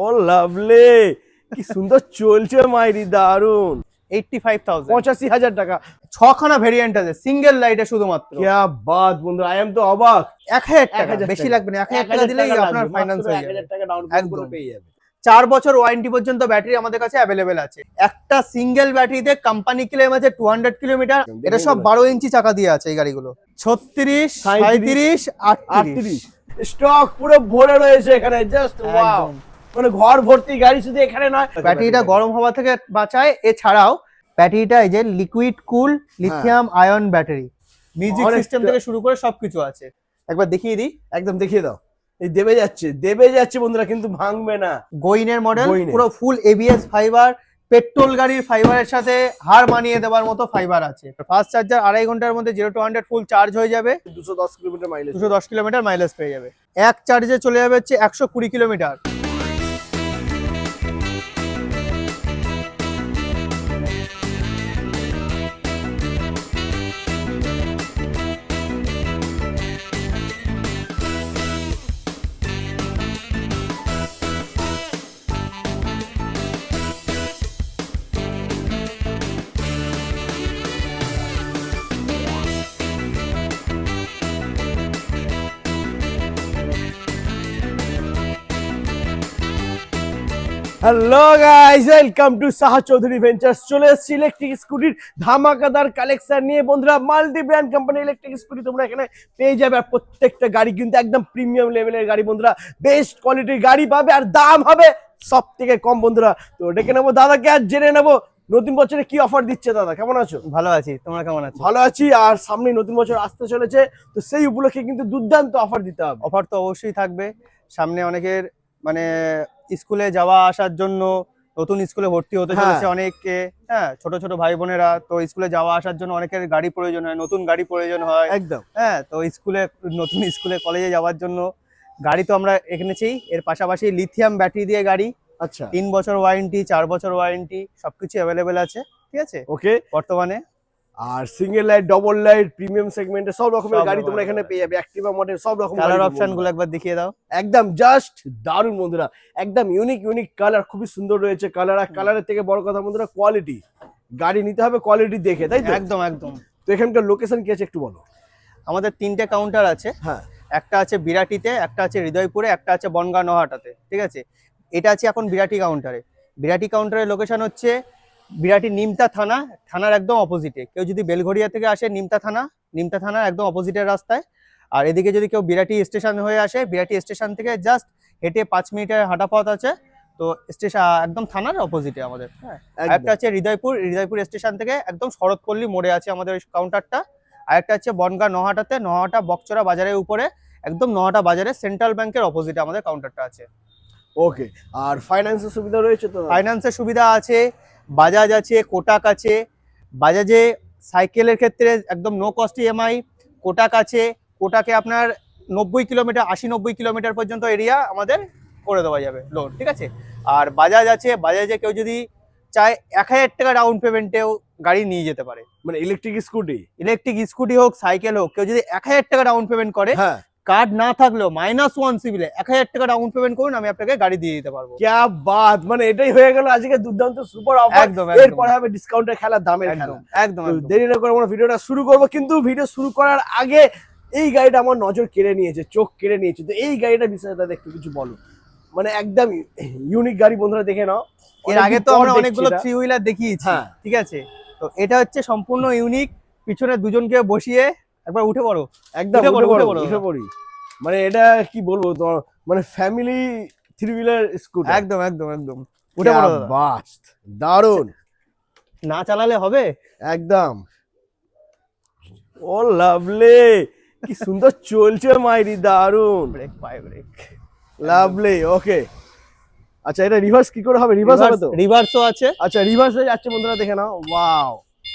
ও lovely, কি সুন্দর চলছে মাইরি, দারুন। 85,000 85,000 টাকা। 6খানা ভেরিয়েন্ট আছে সিঙ্গেল লাইটে শুধুমাত্র। क्या बात বন্ধু, আই এম তো অবাক। 1000 টাকা 1000 বেশি টাকা। লাগবে না, 1000 টাকা দিলেই আপনার ফাইন্যান্স হয়ে যাবে। 1000 টাকা ডাউন পেমেন্ট করে একদম। পেয়ে যাবে। 4 বছর ওয়ারেন্টি পর্যন্ত ব্যাটারি আমাদের কাছে অ্যাভেলেবেল আছে। একটা সিঙ্গেল ব্যাটারিতে কোম্পানি ক্লেম আছে 200 কিলোমিটার। এটা সব 12 ইঞ্চি চাকা দিয়ে আছে এই গাড়িগুলো। 36, 37, 38 স্টক পুরো ভরে রয়েছে এখানে, জাস্ট ওয়াও। একদম। মানে ঘর ভর্তি গাড়ি, শুধু এখানে নয়। ব্যাটারিটা গরম হওয়া থেকে বাঁচায়। এছাড়াও ব্যাটারিটা এই যে লিকুইড কুল লিথিয়াম আয়ন ব্যাটারি, মিউজিক অনেকটা- সিস্টেম থেকে শুরু করে সবকিছু আছে। একবার দেখিয়ে দিই। একদম দেখিয়ে দাও। এই দেবে যাচ্ছে বন্ধুরা, কিন্তু ভাঙবে না। গোইনের মডেল, গোইনের। পুরো ফুল এবিএস ফাইবার, পেট্রোল গাড়ির ফাইবারের সাথে হার মানিয়ে দেওয়ার মতো ফাইবার আছে। ফাস্ট চার্জার 2.5 ঘন্টার মধ্যে 0 to 100 ফুল চার্জ হয়ে যাবে। 210 কিলোমিটার মাইলেজ। 210 কিলোমিটার মাইলেজ পেয়ে যাবে। এক চার্জে চলে যাবে হচ্ছে 120 kilometre. Hello guys, welcome to Saha Chowdhury ventures. চলে এসেছি ইলেকট্রিক স্কুটির ধামাকাদার কালেকশন নিয়ে বন্ধুরা। Multi brand company electric scooty তোমরা এখানে পেয়ে যাবে। আর প্রত্যেকটা গাড়ি কিন্তু একদম প্রিমিয়াম লেভেলের গাড়ি বন্ধুরা। বেস্ট কোয়ালিটির গাড়ি পাবে, আর দাম হবে সব থেকে কম বন্ধুরা। তো ডেকে নেবো দাদাকে, আর জেনে নেবো নতুন বছরে কি অফার দিচ্ছে। দাদা কেমন আছো? ভালো আছি, তোমরা কেমন আছো? ভালো আছি। আর সামনে নতুন বছর আসতে চলেছে, তো সেই উপলক্ষে কিন্তু দুর্দান্ত অফার দিতে হবে। অফার তো অবশ্যই থাকবে। সামনে অনেকের মানে স্কুলে যাওয়া আসার জন্য, নতুন স্কুলে ভর্তি হতে চলেছে অনেকে, হ্যাঁ, ছোট ছোট ভাই বোনেরা। তো স্কুলে যাওয়া আসার জন্য অনেকের গাড়ি প্রয়োজন হয়, নতুন গাড়ি প্রয়োজন হয় একদম। হ্যাঁ, তো নতুন স্কুলে কলেজে যাওয়ার জন্য গাড়ি তো আমরা এখানেছি। এর পাশাপাশি লিথিয়াম ব্যাটারি দিয়ে গাড়ি, আচ্ছা, 3 বছর ওয়ারেন্টি, 4 বছর ওয়ারেন্টি, সবকিছু অ্যাভেলেবেল আছে। ঠিক আছে, ওকে। বর্তমানে আর single light, double light, premium সেগমেন্টে সব রকমের সব গাড়ি রকমের তোমরা এখানে পেয়ে যাবে। অ্যাক্টিভা মডেল সব রকম কালার গাড়ি অপশন গুলো একবার দেখিয়ে দাও। একদম জাস্ট দারুণ বন্ধুরা। একদম ইউনিক কালার, খুবই সুন্দর রয়েছে কালার। আর কালারের থেকে বড় কথা বন্ধুরা, কোয়ালিটি। গাড়ি নিতে হবে কোয়ালিটি দেখে, তাই তো? একদম একদম। তো এখানকার লোকেশন কি আছে একটু বলো। আমাদের 3টে কাউন্টার আছে। হ্যাঁ, একটা আছে বিরাটিতে, একটা আছে হৃদয়পুরে, একটা আছে বনগাঁ নহাটাতে। ঠিক আছে, এটা আছে এখন বিরাটি কাউন্টারে। বিরাটি কাউন্টারের লোকেশন হচ্ছে বিরাটি নিমতা থানার একদম অপোজিটে। কেউ যদি বেলঘড়িয়া থেকে আসে, নিমতা থানার একদম অপোজিটের রাস্তায়। আর এদিকে যদি কেউ বিরাটি স্টেশন হয়ে আসে, বিরাটি স্টেশন থেকে জাস্ট হেঁটে 5 মিনিটের হাঁটা পথ আছে। তো স্টেশন একদম থানার অপোজিটে আমাদের। হ্যাঁ, একটা আছে হৃদয়পুর স্টেশন থেকে একদম শরৎপল্লী মোড়ে আছে আমাদের ওই কাউন্টারটা। আর একটা হচ্ছে বনগাঁ নহাটা বকচরা বাজারের উপরে, একদম নহাটা বাজারে সেন্ট্রাল ব্যাংকের অপোজিটে আমাদের কাউন্টারটা আছে। ওকে। আর ফাইন্যান্সের সুবিধা রয়েছে তো? ফাইন্যান্সের সুবিধা আছে, বাজাজ আছে, কোটাক আছে। বাজাজে সাইকেলের ক্ষেত্রে একদম নো কস্ট ইএমআই। কোটাক আছে, কোটাকে আপনার 90 কিলোমিটার, 80-90 কিলোমিটার পর্যন্ত এরিয়া আমাদের করে দেওয়া যাবে লোন। ঠিক আছে, আর বাজাজ আছে, বাজাজে কেউ যদি চায় 1000 টাকা ডাউন পেমেন্টেও গাড়ি নিয়ে যেতে পারে। মানে ইলেকট্রিক স্কুটি হোক, সাইকেল হোক, কেউ যদি 1000 টাকা ডাউন পেমেন্ট করে, হ্যাঁ, কার্ড না থাকলেও -1 সিভিলে 1000 টাকা ডাউন পেমেন্ট করুন, আমি আপনাকে গাড়ি দিয়ে দিতে পারবো। क्या बात। মানে এটাই হয়ে গেল আজকে দুর্দান্ত সুপার অফার। একদম এরপর হবে ডিসকাউন্টের খেলা, দামের খেলা। একদম তো দেরি না করে আমরা ভিডিওটা শুরু করব। কিন্তু ভিডিও শুরু করার আগে এই গাড়িটা আমার নজর কেড়ে নিয়েছে, চোখ কেড়ে নিয়েছে। তো এই গাড়িটার বিষয়ে দাদা একটু কিছু বলো। মানে একদম ইউনিক গাড়ি বন্ধুরা, দেখে নাও। এর আগে তো আমরা অনেকগুলো 3 হুইলার দেখিয়েছি। হ্যাঁ। ঠিক আছে, তো এটা হচ্ছে সম্পূর্ণ ইউনিক। পিছনে দুজনকে বসিয়ে একবার উঠে পড়ো। একদম উঠে পড়ি। মানে এটা কি বলবো তোমার, মানে ফ্যামিলি 3 হুইলার স্কুটার। একদম উঠে পড়ো দাদা। বাস, দারুন। না চালালে হবে। একদম। ও লাভলি, কি সুন্দর চলছে মাইরি, দারুন। ব্রেক। লাভলি, ওকে। আচ্ছা, এটা রিভার্স কি করে হবে? রিভার্স হবে তো? রিভার্সও আছে। আচ্ছা, রিভার্স হয়ে যাচ্ছে বন্ধুরা, দেখে নাও। ওয়াও।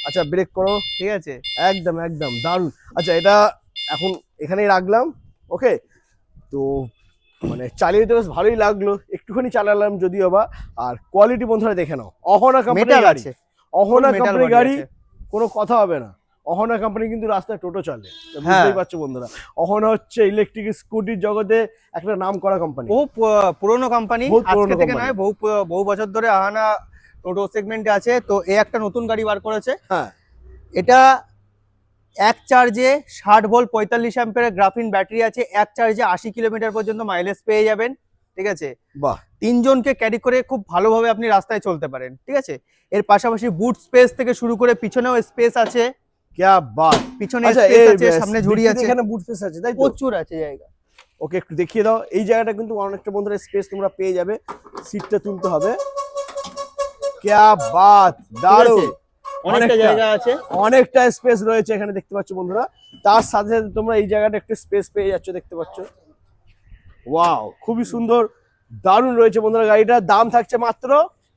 আচ্ছা, ব্রেক করো। ঠিক আছে, একদম দারুন। আচ্ছা, এটা এখন এখানেই রাখলাম। ওকে। তো মানে চালিয়ে তো বেশ ভালোই লাগলো, একটুখানি চালালাম যদিও বা। আর কোয়ালিটি বন্ধুরা দেখে নাও, অহনা কোম্পানির গাড়ি। অহনা কোম্পানির গাড়ি, কোনো কথা হবে না। অহনা কোম্পানি কিন্তু রাস্তায় টোটো চলে, তো হ্যাঁ। বুঝতেই পারছো বন্ধুরা, অহনা হচ্ছে ইলেকট্রিক স্কুটির জগতে একটা নাম করা কোম্পানি। বহু পুরনো কোম্পানি, বহুত পুরনো আজকে থেকে company। নয়, বহু বছর ধরে আহানা টোটো সেগমেন্টে আছে। তো এ একটা নতুন গাড়ি বার করেছে। হ্যাঁ এটা এক চার্জে 60 ভোল্ট 45 অ্যাম্পিয়ারের গ্রাফিন ব্যাটারি আছে, এক চার্জে 80 কিলোমিটার পর্যন্ত মাইলেজ পেয়ে যাবেন। ঠিক আছে, বাহ, তিনজনকে ক্যারি করে খুব ভালোভাবে আপনি রাস্তায় চলতে পারেন। ঠিক আছে, এর পাশাপাশি বুট স্পেস থেকে শুরু করে পিছনেও স্পেস আছে, ক্যা বাত। পিছনে আচ্ছা, স্পেস এই আছে, সামনে ঝুড়ি ডিকিতে আছে, এখানে বুট স্পেস আছে তাই তো? প্রচুর আছে জায়গা। ওকে, একটু দেখিয়ে দাও। এই জায়গাটা কিন্তু অনেকটা বন্ধুরা স্পেস তোমরা পেয়ে যাবে, সিটটা তুলতে হবে। ক্যা বাত, দারুণ। অনেকটা জায়গা আছে। অনেকটা স্পেস রয়েছে এখানে দেখতে পাচ্ছ বন্ধুরা, তার সাথে সাথে তোমরা এই জায়গাটা একটু স্পেস পেয়ে যাচ্ছ দেখতে পাচ্ছ। ওয়াও, খুবই সুন্দর, দারুণ রয়েছে বন্ধুরা। গাড়িটার দাম থাকছে মাত্র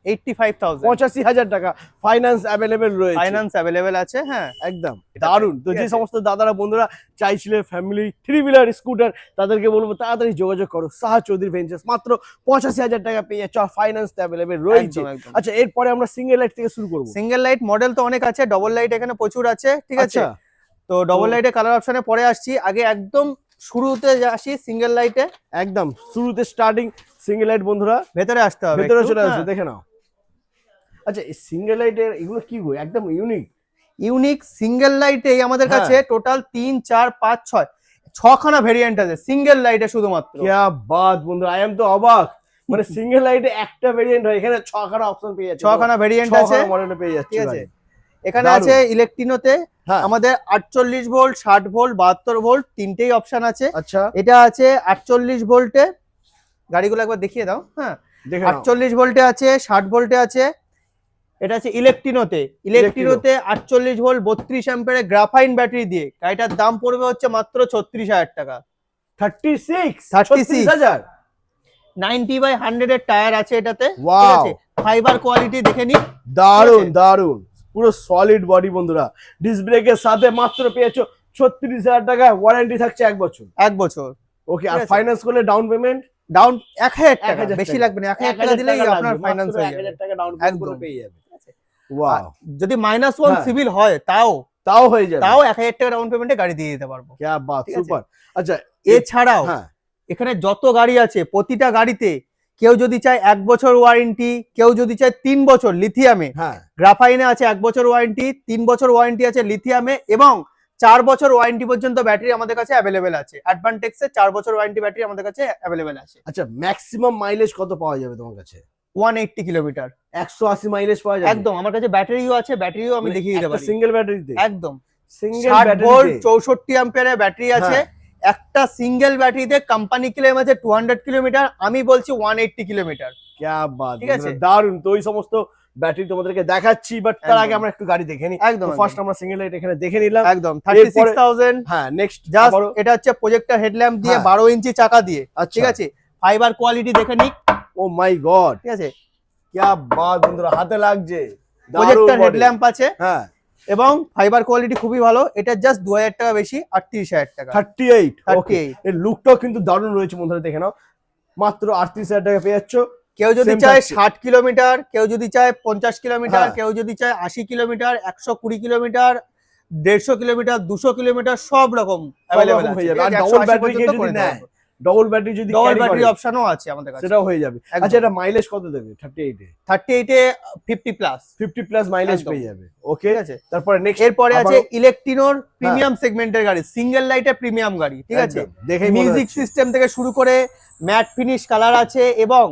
85,000, 85,000 টাকা। ফাইন্যান্স অ্যাভেলেবেল রয়েছে, ফাইন্যান্স অ্যাভেলেবেল আছে। হ্যাঁ, একদম দারুণ। তো ঠিক যে আছে। সমস্ত দাদারা বন্ধুরা চাইছিলে ফ্যামিলি 3 হুইলার স্কুটার, তাদেরকে বলবো তাড়াতাড়ি যোগাযোগ করো। সাহা চৌধুরী ভেঞ্চার্স, মাত্র 85,000 টাকা পেয়ে যাচ্ছ, ফাইন্যান্স অ্যাভেলেবেল রয়েছে। একদম, একদম। আচ্ছা, এরপরে আমরা সিঙ্গেল লাইট থেকে শুরু করবো। সিঙ্গেল লাইট মডেল তো অনেক আছে, ডবল লাইট এখানে প্রচুর আছে। ঠিক আছে, আচ্ছা, তো ডবল লাইটের কালার অপশনে পরে আসছি, আগে একদম শুরুতে আসি সিঙ্গেল লাইটে। একদম শুরুতে স্টার্টিং সিঙ্গেল লাইট বন্ধুরা, ভেতরে আসতে হবে, ভেতরে একটু, চলে আসবে, হ্যাঁ। দেখে নাও। আচ্ছা, এই সিঙ্গেল লাইটের এগুলো কি গো, একদম ইউনিক। ইউনিক সিঙ্গেল লাইটে আমাদের হ্যাঁ। কাছে টোটাল 3, 4, 5, 6খানা ভেরিয়েন্ট আছে সিঙ্গেল লাইটে শুধুমাত্র। ক্যা বাত বন্ধুরা, আই এম তো অবাক। মানে সিঙ্গেল লাইটে একটা ভেরিয়েন্ট হয়, এখানে 6খানা অপশন পেয়ে যাচ্ছে, 6খানা ভেরিয়েন্ট আছে, মডেল পেয়ে যাচ্ছে। ঠিক আছে। এখানে দারুণ। আছে ইলেকট্রিনোতে হ্যাঁ, আমাদের 48 ভোল্ট, 60 ভোল্ট, 72 ভোল্ট, তিনটেই অপশন আছে। আচ্ছা, এটা আছে 48 ভোল্টে, গাড়িগুলো একবার দেখিয়ে দাও। হ্যাঁ, দেখে নাও। 48 ভোল্টে আছে, 60 ভোল্টে আছে। এটা আছে ইলেকট্রিনোতে 48 ভোল্ট 32 অ্যাম্পিয়ারের গ্রাফাইন ব্যাটারি দিয়ে। গাড়িটার দাম পড়বে হচ্ছে মাত্র 36,000 টাকা। 36, 36,000 36,000। 90/100 এর টায়ার আছে এটাতে। ঠিক Wow! আছে, ফাইবার কোয়ালিটি দেখে নি, দারুন ঠিক আছে। দারুন, পুরো সলিড বডি বন্ধুরা। ডিস্ক ব্রেকের সাথে মাত্র পেয়েছো 36,000 টাকা, ওয়ারেন্টি থাকছে 1 বছর। 1 বছর। ওকে, আর ঠিক আছে। ফাইন্যান্স করলে ডাউন পেমেন্ট ডাউন 1,000 টাকা, 1,000 বেশি টাকা। লাগবে না, 1,000 টাকা দিলেই আপনার ফাইন্যান্স হয়ে যাবে। 1,000 টাকা ডাউন পেমেন্ট করে একদম। পেয়ে যাবে। ঠিক আছে। ওয়াও, যদি -1 হ্যাঁ। সিভিল হয় তাও তাও হয়ে যাবে। 1,000 টাকা ডাউন পেমেন্টে গাড়ি দিয়ে দিতে পারবো। ক্যা বাত, ঠিক আছে। সুপার। আচ্ছা, এছাড়াও হ্যাঁ, এখানে যত গাড়ি আছে প্রতিটা গাড়িতে কেউ যদি চায় 1 বছর ওয়ারেন্টি, কেউ যদি চায় 3 বছর লিথিয়ামে, হ্যাঁ, গ্রাফাইনে আছে 1 বছর ওয়ারেন্টি, 3 বছর ওয়ারেন্টি আছে লিথিয়ামে, এবং 4 বছর ওয়ারেন্টি পর্যন্ত ব্যাটারি আমাদের কাছে অ্যাভেলেবেল আছে। অ্যাডভান্টেক্সে 4 বছর ওয়ারেন্টি ব্যাটারি আমাদের কাছে অ্যাভেলেবেল আছে। আচ্ছা, ম্যাক্সিমাম মাইলেজ কত পাওয়া যাবে তোমার কাছে? 180 কিলোমিটার 180 মাইলেজ পাওয়া যাবে একদম। আমার কাছে ব্যাটারিও আছে, ব্যাটারিও আমি দেখিয়ে দিতে পারি। সিঙ্গেল ব্যাটারিতে, একদম সিঙ্গেল 60 ভোল্ট ব্যাটারিতে। 64 অ্যাম্পিয়ারের ব্যাটারি আছে। হ্যাঁ। একটা সিঙ্গেল ব্যাটারিতে কোম্পানি ক্লেম আছে 200 কিলোমিটার, আমি বলছি 180 কিলোমিটার। ক্যা বাত, ঠিক আছে। দারুন। তো ওই সমস্ত ব্যাটারি তোমাদেরকে দেখাচ্ছি, বাট তার আগে একদম। আমরা একটু গাড়ি দেখে নিই। একদম, ফার্স্ট আমরা সিঙ্গেল লাইট এখানে দেখে নিলাম। একদম 36,000 হ্যাঁ, নেক্সট জাস্ট। এটা হচ্ছে প্রজেক্টর হেডল্যাম্প দিয়ে, হ্যাঁ। 12 ইঞ্চি চাকা দিয়ে। আচ্ছা। ঠিক আছে, ফাইবার কোয়ালিটি দেখে নিক। ও মাই গড, ঠিক আছে, ক্যা বাত বন্ধুরা, হাতে লাগছে। প্রজেক্টর হেডল্যাম্প আছে হ্যাঁ, এবং ফাইবার কোয়ালিটি খুবই ভালো। এটা জাস্ট 2,000 টাকা বেশি, 38,000 টাকা। 38। ওকে, 38 এর লুকটাও কিন্তু দারুণ রয়েছে বন্ধুরা, দেখে নাও। মাত্র 38,000 টাকা পেয়ে যাচ্ছ। কেউ যদি Same চায় থাকছে। 60 কিলোমিটার, কেউ যদি চায় 50 কিলোমিটার, হ্যাঁ। কেউ যদি চায় 80 কিলোমিটার, 120 কিলোমিটার, 150 কিলোমিটার, 200 কিলোমিটার, সব রকম অ্যাভেলেবল আছে। হয়ে যাবে। ঠিক আর আছে, ডবল 180 ব্যাটারি পর্যন্ত যদি করে দিতে নেয়, পারবো। ডবল ব্যাটারি যদি ডবল carry ব্যাটারি করে, অপশনও আছে আমাদের কাছে। সেটাও হয়ে যাবে। একদম। আচ্ছা, এটা মাইলেজ কত দেবে 38 এ? 38 এ 50 প্লাস। 50 প্লাস মাইলেজ একদম। পেয়ে যাবে। ওকে, ঠিক আছে। তারপরে নেক্সট এরপরে আছে ইলেকট্রিনোর প্রিমিয়াম সেগমেন্টের গাড়ি, সিঙ্গেল লাইটের প্রিমিয়াম গাড়ি। ঠিক আছে, দেখেই মিউজিক সিস্টেম থেকে শুরু করে ম্যাট ফিনিশ কালার আছে এবং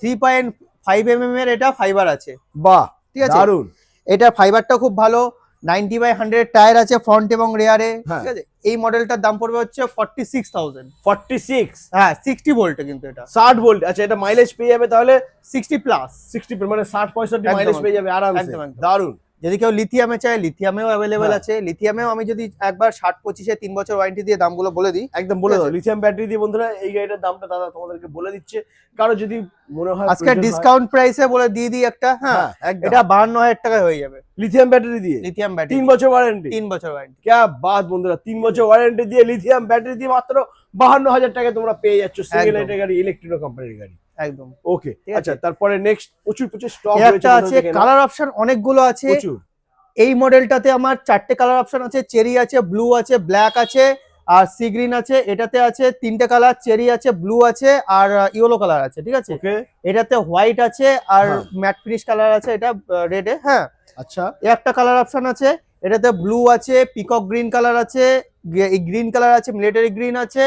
3.5 mm এর এটা ফাইবার আছে। বাহ, ঠিক আছে, দারুন। এটা ফাইবারটা খুব ভালো। 90/100 টায়ার আছে ফ্রন্ট এবং রেয়ারে। হ্যাঁ। ঠিক আছে, এই মডেলটার দাম পড়বে হচ্ছে 46,000। 46, হ্যাঁ, 60 ভোল্টে কিন্তু এটা 60 ভোল্ট। আচ্ছা, এটা মাইলেজ পেয়ে যাবে তাহলে 60 প্লাস। 60, মানে 60-65 একদম, মাইলেজ পেয়ে যাবে আরামসে। একদম, একদম। দারুন। যদি কেউ লিথিয়ামে চায়, লিথিয়ামেও অ্যাভেলেবেল হ্যাঁ। আছে। লিথিয়ামেও আমি যদি একবার 60-25 3 বছর ওয়ারেন্টি দিয়ে দামগুলো বলে দিই। একদম বলে ঠিক দাও, আছে। লিথিয়াম ব্যাটারি দিয়ে বন্ধুরা এই গাড়িটার দামটা দাদা তোমাদেরকে বলে দিচ্ছে। কারো যদি মনে হয় আজকে ডিসকাউন্ট প্রাইসে বলে দিয়ে দিই একটা। হ্যাঁ, একদম। এটা 52,000 টাকায় হয়ে যাবে। লিথিয়াম ব্যাটারি দিয়ে লিথিয়াম ব্যাটারি 3 বছর ওয়ারেন্টি। 3 বছর ওয়ারেন্টি। ক্যা বাত বন্ধুরা, 3 বছর ওয়ারেন্টি দিয়ে লিথিয়াম ব্যাটারি দিয়ে মাত্র 52,000 টাকা তোমরা পেয়ে যাচ্ছ সিঙ্গেল একদম। লাইটের গাড়ি, ইলেকট্রিনো কোম্পানির গাড়ি। একদম। ওকে, ঠিক আছে। আচ্ছা, তারপরে নেক্সট প্রচুর স্টক এই রয়েছে একটা আছে, কালার অপশন অনেকগুলো আছে। প্রচুর। এই মডেলটাতে আমার 4টে কালার অপশন আছে, চেরি আছে, ব্লু আছে, ব্ল্যাক আছে আর সি গ্রিন আছে। এটাতে আছে 3টে কালার, চেরি আছে, ব্লু আছে আর ইয়েলো কালার আছে, ঠিক আছে। ওকে, এটাতে হোয়াইট আছে আর হ্যাঁ। ম্যাট ফিনিশ কালার আছে, এটা রেডে, হ্যাঁ। আচ্ছা, একটা কালার অপশন আছে, এটাতে ব্লু আছে, পিকক গ্রিন কালার আছে, গ্রিন কালার আছে, মিলিটারি গ্রিন আছে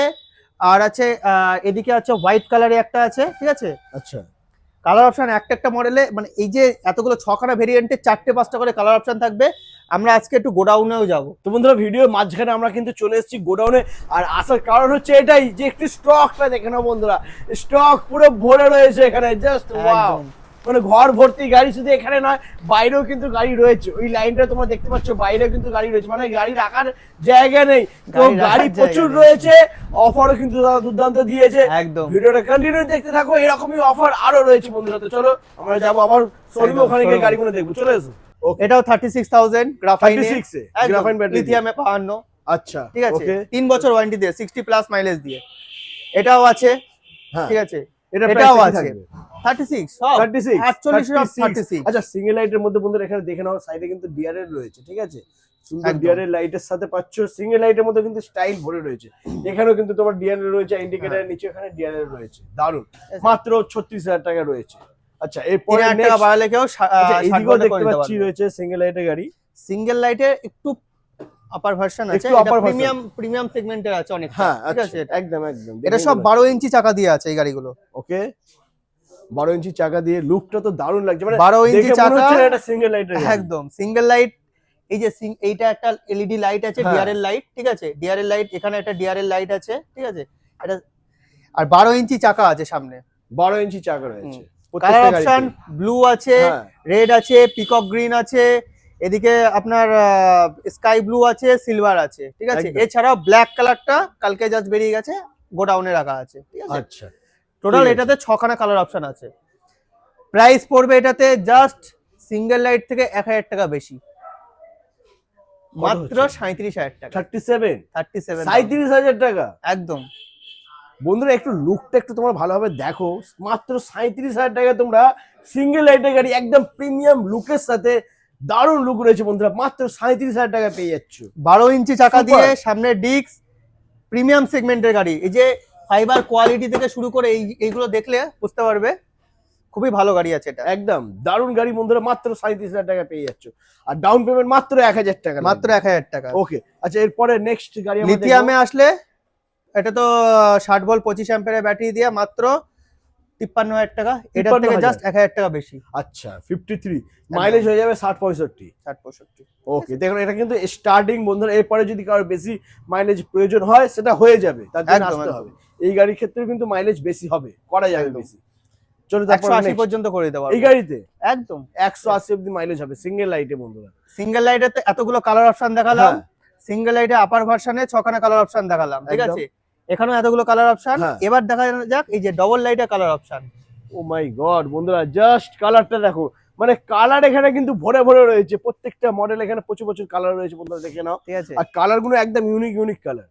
আর আছে এদিকে আছে হোয়াইট কালারে একটা আছে, ঠিক আছে। আচ্ছা। কালার অপশন একটা একটা মডেলে, মানে এই যে এতগুলো 6খানা ভেরিয়েন্টে 4টে 5টা করে কালার অপশন থাকবে। আমরা আজকে একটু গোডাউনেও যাব। তো বন্ধুরা, ভিডিওর মাঝখানে আমরা কিন্তু চলে এসেছি গোডাউনে, আর আসার কারণ হচ্ছে এটাই যে একটু স্টকটা দেখে নাও বন্ধুরা, স্টক পুরো ভরে রয়েছে এখানে, জাস্ট ওয়াও। একদম। মানে ঘর ভর্তি গাড়ি, শুধু এখানে নয় বাইরেও কিন্তু গাড়ি রয়েছে। ওই লাইনটা তোমরা দেখতে পাচ্ছ, বাইরেও কিন্তু গাড়ি রয়েছে, মানে গাড়ি রাখার জায়গা নেই। তো গাড়ি রাখার গাড়ি জায়গা প্রচুর নেই। রয়েছে, অফারও কিন্তু তারা দুর্দান্ত দিয়েছে। একদম। ভিডিওটা কন্টিনিউ দেখতে থাকো, এরকমই অফার আরো রয়েছে বন্ধুরা। তো চলো আমরা যাবো আবার শোরুমে, একদম, ওখানে গিয়ে showroom। গাড়িগুলো দেখবো, চলে এসো। ওকে, এটাও 36,000 গ্রাফাইনে, 36 এ গ্রাফাইন ব্যাটারি, লিথিয়ামে 52, আচ্ছা ঠিক আছে। ওকে, 3 বছর ওয়ারেন্টি দিয়ে 60 প্লাস মাইলেজ দিয়ে। এটাও আছে, হ্যাঁ ঠিক আছে। এটা এটাও প্রাইস আছে থাকবে 36 সব 36 48 সব 36। 36। আচ্ছা, সিঙ্গেল লাইটের মধ্যে বন্ধুরা এখানে দেখে নাও, সাইডে কিন্তু ডিআরএল রয়েছে, ঠিক আছে। সুন্দর একদম। ডিআরএল লাইটের সাথে পাচ্ছ, সিঙ্গেল লাইটের মধ্যে কিন্তু স্টাইল ভরে রয়েছে। এখানেও কিন্তু তোমার ডিআরএল রয়েছে, ইন্ডিকেটরের নিচে এখানে ডিআরএল রয়েছে, দারুন। মাত্র 36,000 টাকা রয়েছে। আচ্ছা, এরপরে 3,000 টাকা বাড়ালে কেউ এইদিকেও দেখতে পাচ্ছি রয়েছে সিঙ্গেল লাইটের গাড়ি। সিঙ্গেল লাইটে একটু আপার ভার্সন আছে, একটু upper version। প্রিমিয়াম সেগমেন্টের আছে অনেক, হ্যাঁ ঠিক আচ্ছা, আছে। একদম একদম। এটা সব 12 ইঞ্চি চাকা দিয়ে আছে এই গাড়িগুলো। ওকে, 12 ইঞ্চি চাকা দিয়ে, লুকটা তো দারুণ লাগছে, মানে 12 ইঞ্চি দেখে মনে চাকা, হচ্ছে না এটা সিঙ্গেল লাইটের গাড়ি। একদম সিঙ্গেল লাইট। এই যে এইটা একটা এলইডি লাইট আছে, হ্যাঁ। ডিআরএল লাইট, ঠিক আছে। ডিআরএল লাইট, এখানে একটা ডিআরএল লাইট আছে, ঠিক আছে। এটা আর 12 ইঞ্চি চাকা আছে সামনে, 12 ইঞ্চি চাকা রয়েছে। কালার প্রত্যেকটা অপশন গাড়িতে। ব্লু আছে, হ্যাঁ। রেড আছে, পিকক গ্রিন আছে, এদিকে আপনার স্কাই ব্লু আছে, সিলভার আছে, ঠিক আছে। একদম। এছাড়াও ব্ল্যাক কালারটা কালকে জাস্ট বেরিয়ে গেছে, গোডাউনে রাখা আছে, ঠিক আছে। আচ্ছা, টোটাল ঠিক আছে। এটাতে 6খানা কালার অপশন আছে। প্রাইস পড়বে এটাতে জাস্ট সিঙ্গেল লাইট থেকে 1,000 টাকা বেশি, মাত্র হচ্ছে? 37,000 টাকা। 37, 37 37,000 টাকা। একদম। বন্ধুরা, একটু লুকটা একটু তোমরা ভালোভাবে দেখো, মাত্র 37,000 টাকা তোমরা সিঙ্গেল লাইটের গাড়ি একদম প্রিমিয়াম লুকের সাথে, দারুণ লুক রয়েছে বন্ধুরা, মাত্র 37,000 টাকা পেয়ে যাচ্ছ। 12 ইঞ্চি চাকা Super। দিয়ে, সামনে ডিস্ক, প্রিমিয়াম সেগমেন্টের গাড়ি। এই যে ফাইবার কোয়ালিটি থেকে শুরু করে এইগুলো দেখলে বুঝতে পারবে খুবই ভালো গাড়ি আছে এটা। একদম দারুণ গাড়ি বন্ধুরা, মাত্র 37,000 টাকা পেয়ে যাচ্ছ। আর ডাউন পেমেন্ট মাত্র 1,000 টাকা, মাত্র 1,000 টাকা। ওকে, আচ্ছা এরপরে নেক্সট গাড়ি আমরা লিথিয়ামে আসলে এটা তো 60 ভোল্ট 25 অ্যাম্পিয়ারের ব্যাটারি দিয়ে মাত্র 53,000 টাকা, এটা থেকে 53,000 জাস্ট 1,000 টাকা বেশি। আচ্ছা 53, মাইলেজ হয়ে যাবে 60-65। 60-65। ওকে, দেখুন এটা কিন্তু স্টার্টিং বন্ধুরা, এরপরে যদি কারোর বেশি মাইলেজ প্রয়োজন হয় সেটা হয়ে যাবে, তার জন্য একদম, আসতে একদম। হবে। এই গাড়ির ক্ষেত্রে কিন্তু মাইলেজ বেশি হবে, করা যাবে একদম। বেশি। চলো তারপরে 180 পর্যন্ত করে দিতে পারবো এই গাড়িতে একদম। 180 অব্দি মাইলেজ হবে সিঙ্গেল লাইটে বন্ধুরা। সিঙ্গেল লাইটে এতগুলো কালার অপশন দেখালাম, হ্যাঁ। সিঙ্গেল লাইটে আপার ভার্সনে 6খানা কালার অপশন দেখালাম, ঠিক একদম। আছে। এখানেও এতগুলো কালার অপশন। হ্যাঁ। এবার দেখা যাক এই যে ডবল লাইটে কালার অপশন। ও মাই গড বন্ধুরা, জাস্ট কালারটা দেখো, মানে কালার এখানে কিন্তু ভরে ভরে রয়েছে, প্রত্যেকটা মডেল এখানে প্রচুর প্রচুর কালার রয়েছে বন্ধুরা, দেখে নাও। ঠিক আছে, আর কালার গুলো একদম unique unique colour,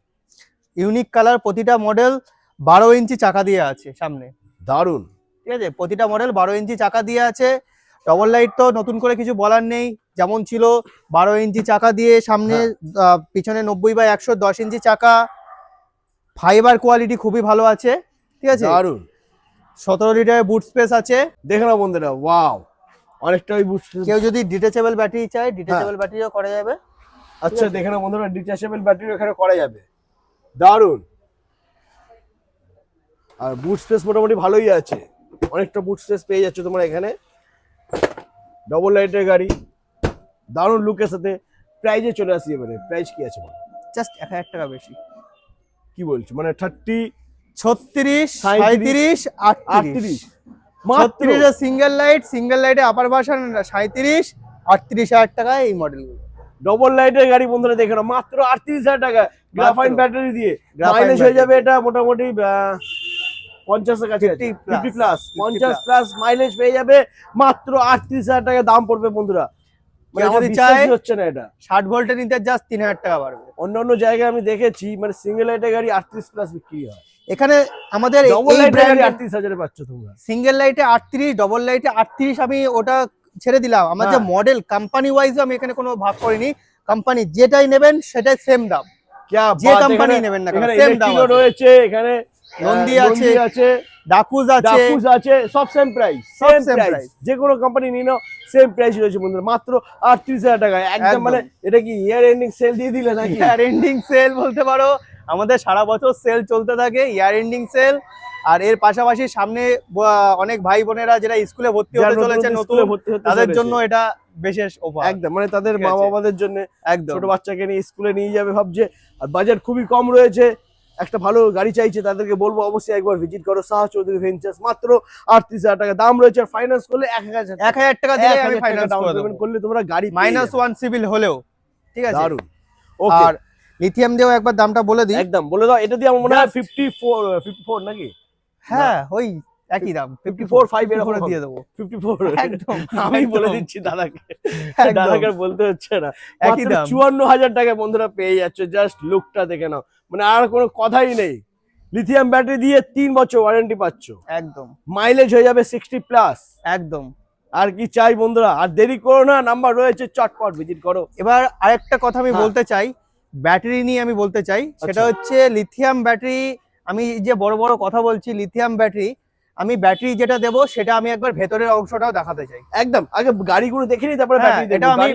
unique colour. প্রতিটা মডেল 12 ইঞ্চি চাকা দিয়ে আছে সামনে, দারুন। ঠিক আছে। প্রতিটা মডেল 12 ইঞ্চি চাকা দিয়ে আছে। ডবল লাইট তো নতুন করে কিছু বলার নেই, যেমন ছিল 12 ইঞ্চি চাকা দিয়ে সামনে, পিছনে 90/100 10 ইঞ্চি চাকা। ফাইবার কোয়ালিটি খুবই ভালো আছে, ঠিক আছে। দারুন। 17 লিটারের বুট স্পেস আছে। দেখে নাও বন্ধুরা, ওয়াও, অনেকটাই বুঝতে। কেউ যদি ডিটেচেবল ব্যাটারি চায়, ডিটেচেবল ব্যাটারিও করা যাবে। আচ্ছা দেখে নাও বন্ধুরা, ডিটাচেবল ব্যাটারি এখানে করা যাবে, দারুন। আর বুট স্পেস মোটামুটি ভালোই আছে, অনেকটা বুট স্পেস পেয়ে যাচ্ছ তোমরা এখানে। ডবল লাইটের গাড়ি, দারুণ লুকের সাথে। প্রাইজে চলে আসি এবারে, প্রাইস কি আছে বলো? জাস্ট 1,000 টাকা বেশি। কি বলছো, মানে 30, 36, 37, 37, 38 মাত্র। 36 সিঙ্গেল লাইট, সিঙ্গেল লাইটে আপার ভার্সন 37, 38,000 টাকা এই মডেলগুলো। ডবল লাইটের গাড়ি বন্ধুরা দেখে নাও, মাত্র 38,000 টাকা গ্রাফাইন ব্যাটারি দিয়ে। Graphite মাইলেজ হয়ে যাবে battery। এটা মোটামুটি 50 এর কাছে, 50 প্লাস, 50 প্লাস মাইলেজ পেয়ে যাবে, মাত্র 38,000 টাকা দাম পড়বে বন্ধুরা। মানে কেউ আমার যদি বিশ্বাসই চায় হচ্ছে না এটা। 60 ভোল্টে নিতে জাস্ট 3,000 টাকা বাড়বে। অন্যান্য জায়গায় আমি দেখেছি মানে সিঙ্গেল লাইটের গাড়ি 38 প্লাস বিক্রি হয়, এখানে আমাদের ডবল এই লাইটের গাড়ি ব্র্যান্ডের 38,000 এ পাচ্ছ তোমরা। সিঙ্গেল লাইটে 38, ডবল লাইটে 38। আমি ওটা ছেড়ে দিলাম, আমার যে হ্যাঁ। মডেল কোম্পানি ওয়াইজ আমি এখানে কোনো ভাগ করিনি, কোম্পানি যেটাই নেবেন সেটাই সেম দাম, क्या যে बात, কোম্পানি এখানে নেবেন না কেন এখানে সেম দাম ইলেকট্রিকও আছে। রয়েছে, এখানে নন্দী আছে, নন্দী আছে, ডাকুজ আছে, ডাকুজ আছে, সব সেম প্রাইস, সব সেম same প্রাইস, price। যে কোনো কোম্পানি নিয়ে নাও সেম প্রাইস রয়েছে বন্ধুরা, মাত্র 38,000 টাকায় একদম। একদম। মানে এটা কি ইয়ার এন্ডিং সেল দিয়ে দিলে নাকি? ইয়ার এন্ডিং সেল বলতে পারো, আমাদের সারা বছর সেল চলতে থাকে, ইয়ার এন্ডিং সেল। আর এর পাশাপাশি সামনে অনেক ভাই বোনেরা যারা স্কুলে ভর্তি যারা হতে চলেছে নতুন, স্কুলে ভর্তি হতে তাদের চলেছে, জন্য এটা বিশেষ অফার। একদম মানে তাদের ঠিক মা আছে। বাবাদের জন্য, একদম ছোট বাচ্চাকে নিয়ে স্কুলে নিয়ে যাবে ভাবছে, আর বাজেট খুবই কম রয়েছে, একটা ভালো গাড়ি চাইছে, তাদেরকে বলবো অবশ্যই একবার ভিজিট করো সাহা চৌধুরী ভেঞ্চার্স। মাত্র 38,000 টাকা দাম রয়েছে, আর ফাইন্যান্স করলে 1,000 1,000 টাকা দিলে আমি ফাইন্যান্স ডাউন করে পেমেন্ট দেবো, করলে তোমরা গাড়ি -1 সিভিল হলেও। ঠিক আছে, দারুন। ওকে, আর লিথিয়াম দিয়েও একবার দামটা বলে দিই। একদম বলে দাও, এটা দিয়ে আমার মনে হয় Just- 54 নাকি? হ্যাঁ ওই একই দাম, 54 5 এরকম করে দিয়ে দেবো 54 একদম। আমি বলে একদম। দিচ্ছি দাদাকে, একদম। দাদাকে আর বলতে হচ্ছে না, একই মাত্র দাম। 54,000 টাকায় বন্ধুরা পেয়ে যাচ্ছ, জাস্ট লুকটা দেখে নাও, মানে আর কোনো কথাই নেই। লিথিয়াম ব্যাটারি দিয়ে 3 বছর ওয়ারেন্টি পাচ্ছ, একদম মাইলেজ হয়ে যাবে 60 প্লাস, একদম। আর কি চাই বন্ধুরা, আর দেরি করো না, নাম্বার রয়েছে, চটপট ভিজিট করো। এবার আরেকটা কথা আমি হ্যাঁ। বলতে চাই, ব্যাটারি নিয়ে আমি বলতে চাই, সেটা আচ্ছা। হচ্ছে লিথিয়াম ব্যাটারি। আমি যে বড় বড় কথা বলছি লিথিয়াম ব্যাটারি, আমি ব্যাটারি যেটা দেবো সেটা আমি একবার ভেতরের অংশটাও দেখাতে চাই। একদম আগে গাড়িগুলো দেখে নিই, তারপরে হ্যাঁ, ব্যাটারি এটা দেখবো। আমি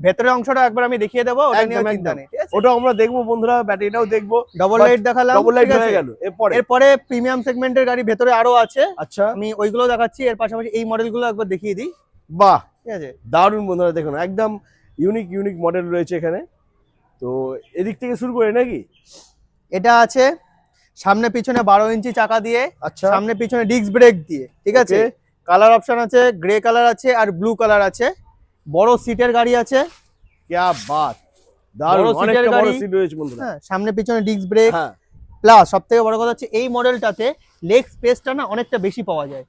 ভেতরের অংশটা একবার আমি দেখিয়ে দেবো, ওটা নিয়ে একদম, চিন্তা একদম। নেই। ঠিক আছে, ওটা আমরা দেখবো বন্ধুরা, ব্যাটারিটাও দেখবো। ডবল But লাইট দেখালাম, ডবল লাইট ঠিক হয়ে আছে। গেল, এরপরে এরপরে প্রিমিয়াম সেগমেন্টের গাড়ি ভেতরে আরো আছে, আচ্ছা, আমি ওইগুলো দেখাচ্ছি। এর পাশাপাশি এই মডেলগুলো একবার দেখিয়ে দিই। বাহ ঠিক আছে, দারুণ বন্ধুরা, দেখুন একদম ইউনিক ইউনিক মডেল রয়েছে এখানে। তো এদিক থেকে শুরু করে নাকি? এটা আছে সামনে পিছনে 12 ইঞ্চি চাকা দিয়ে, আচ্ছা, সামনে পিছনে ডিস্ক ব্রেক দিয়ে। ঠিক আছে, Okay. কালার অপশন আছে, গ্রে কালার আছে আর ব্লু কালার আছে। বড় সিটের গাড়ি আছে, क्या बात, দারুণ, বড় সিটের অনেকটা বড় গাড়ি। সিট রয়েছে বন্ধুরা। হ্যাঁ, সামনে পিছনে ডিস্ক ব্রেক, হ্যাঁ, প্লাস সব থেকে বড় কথা হচ্ছে এই মডেলটাতে লেগ স্পেসটা না অনেকটা বেশি পাওয়া যায়,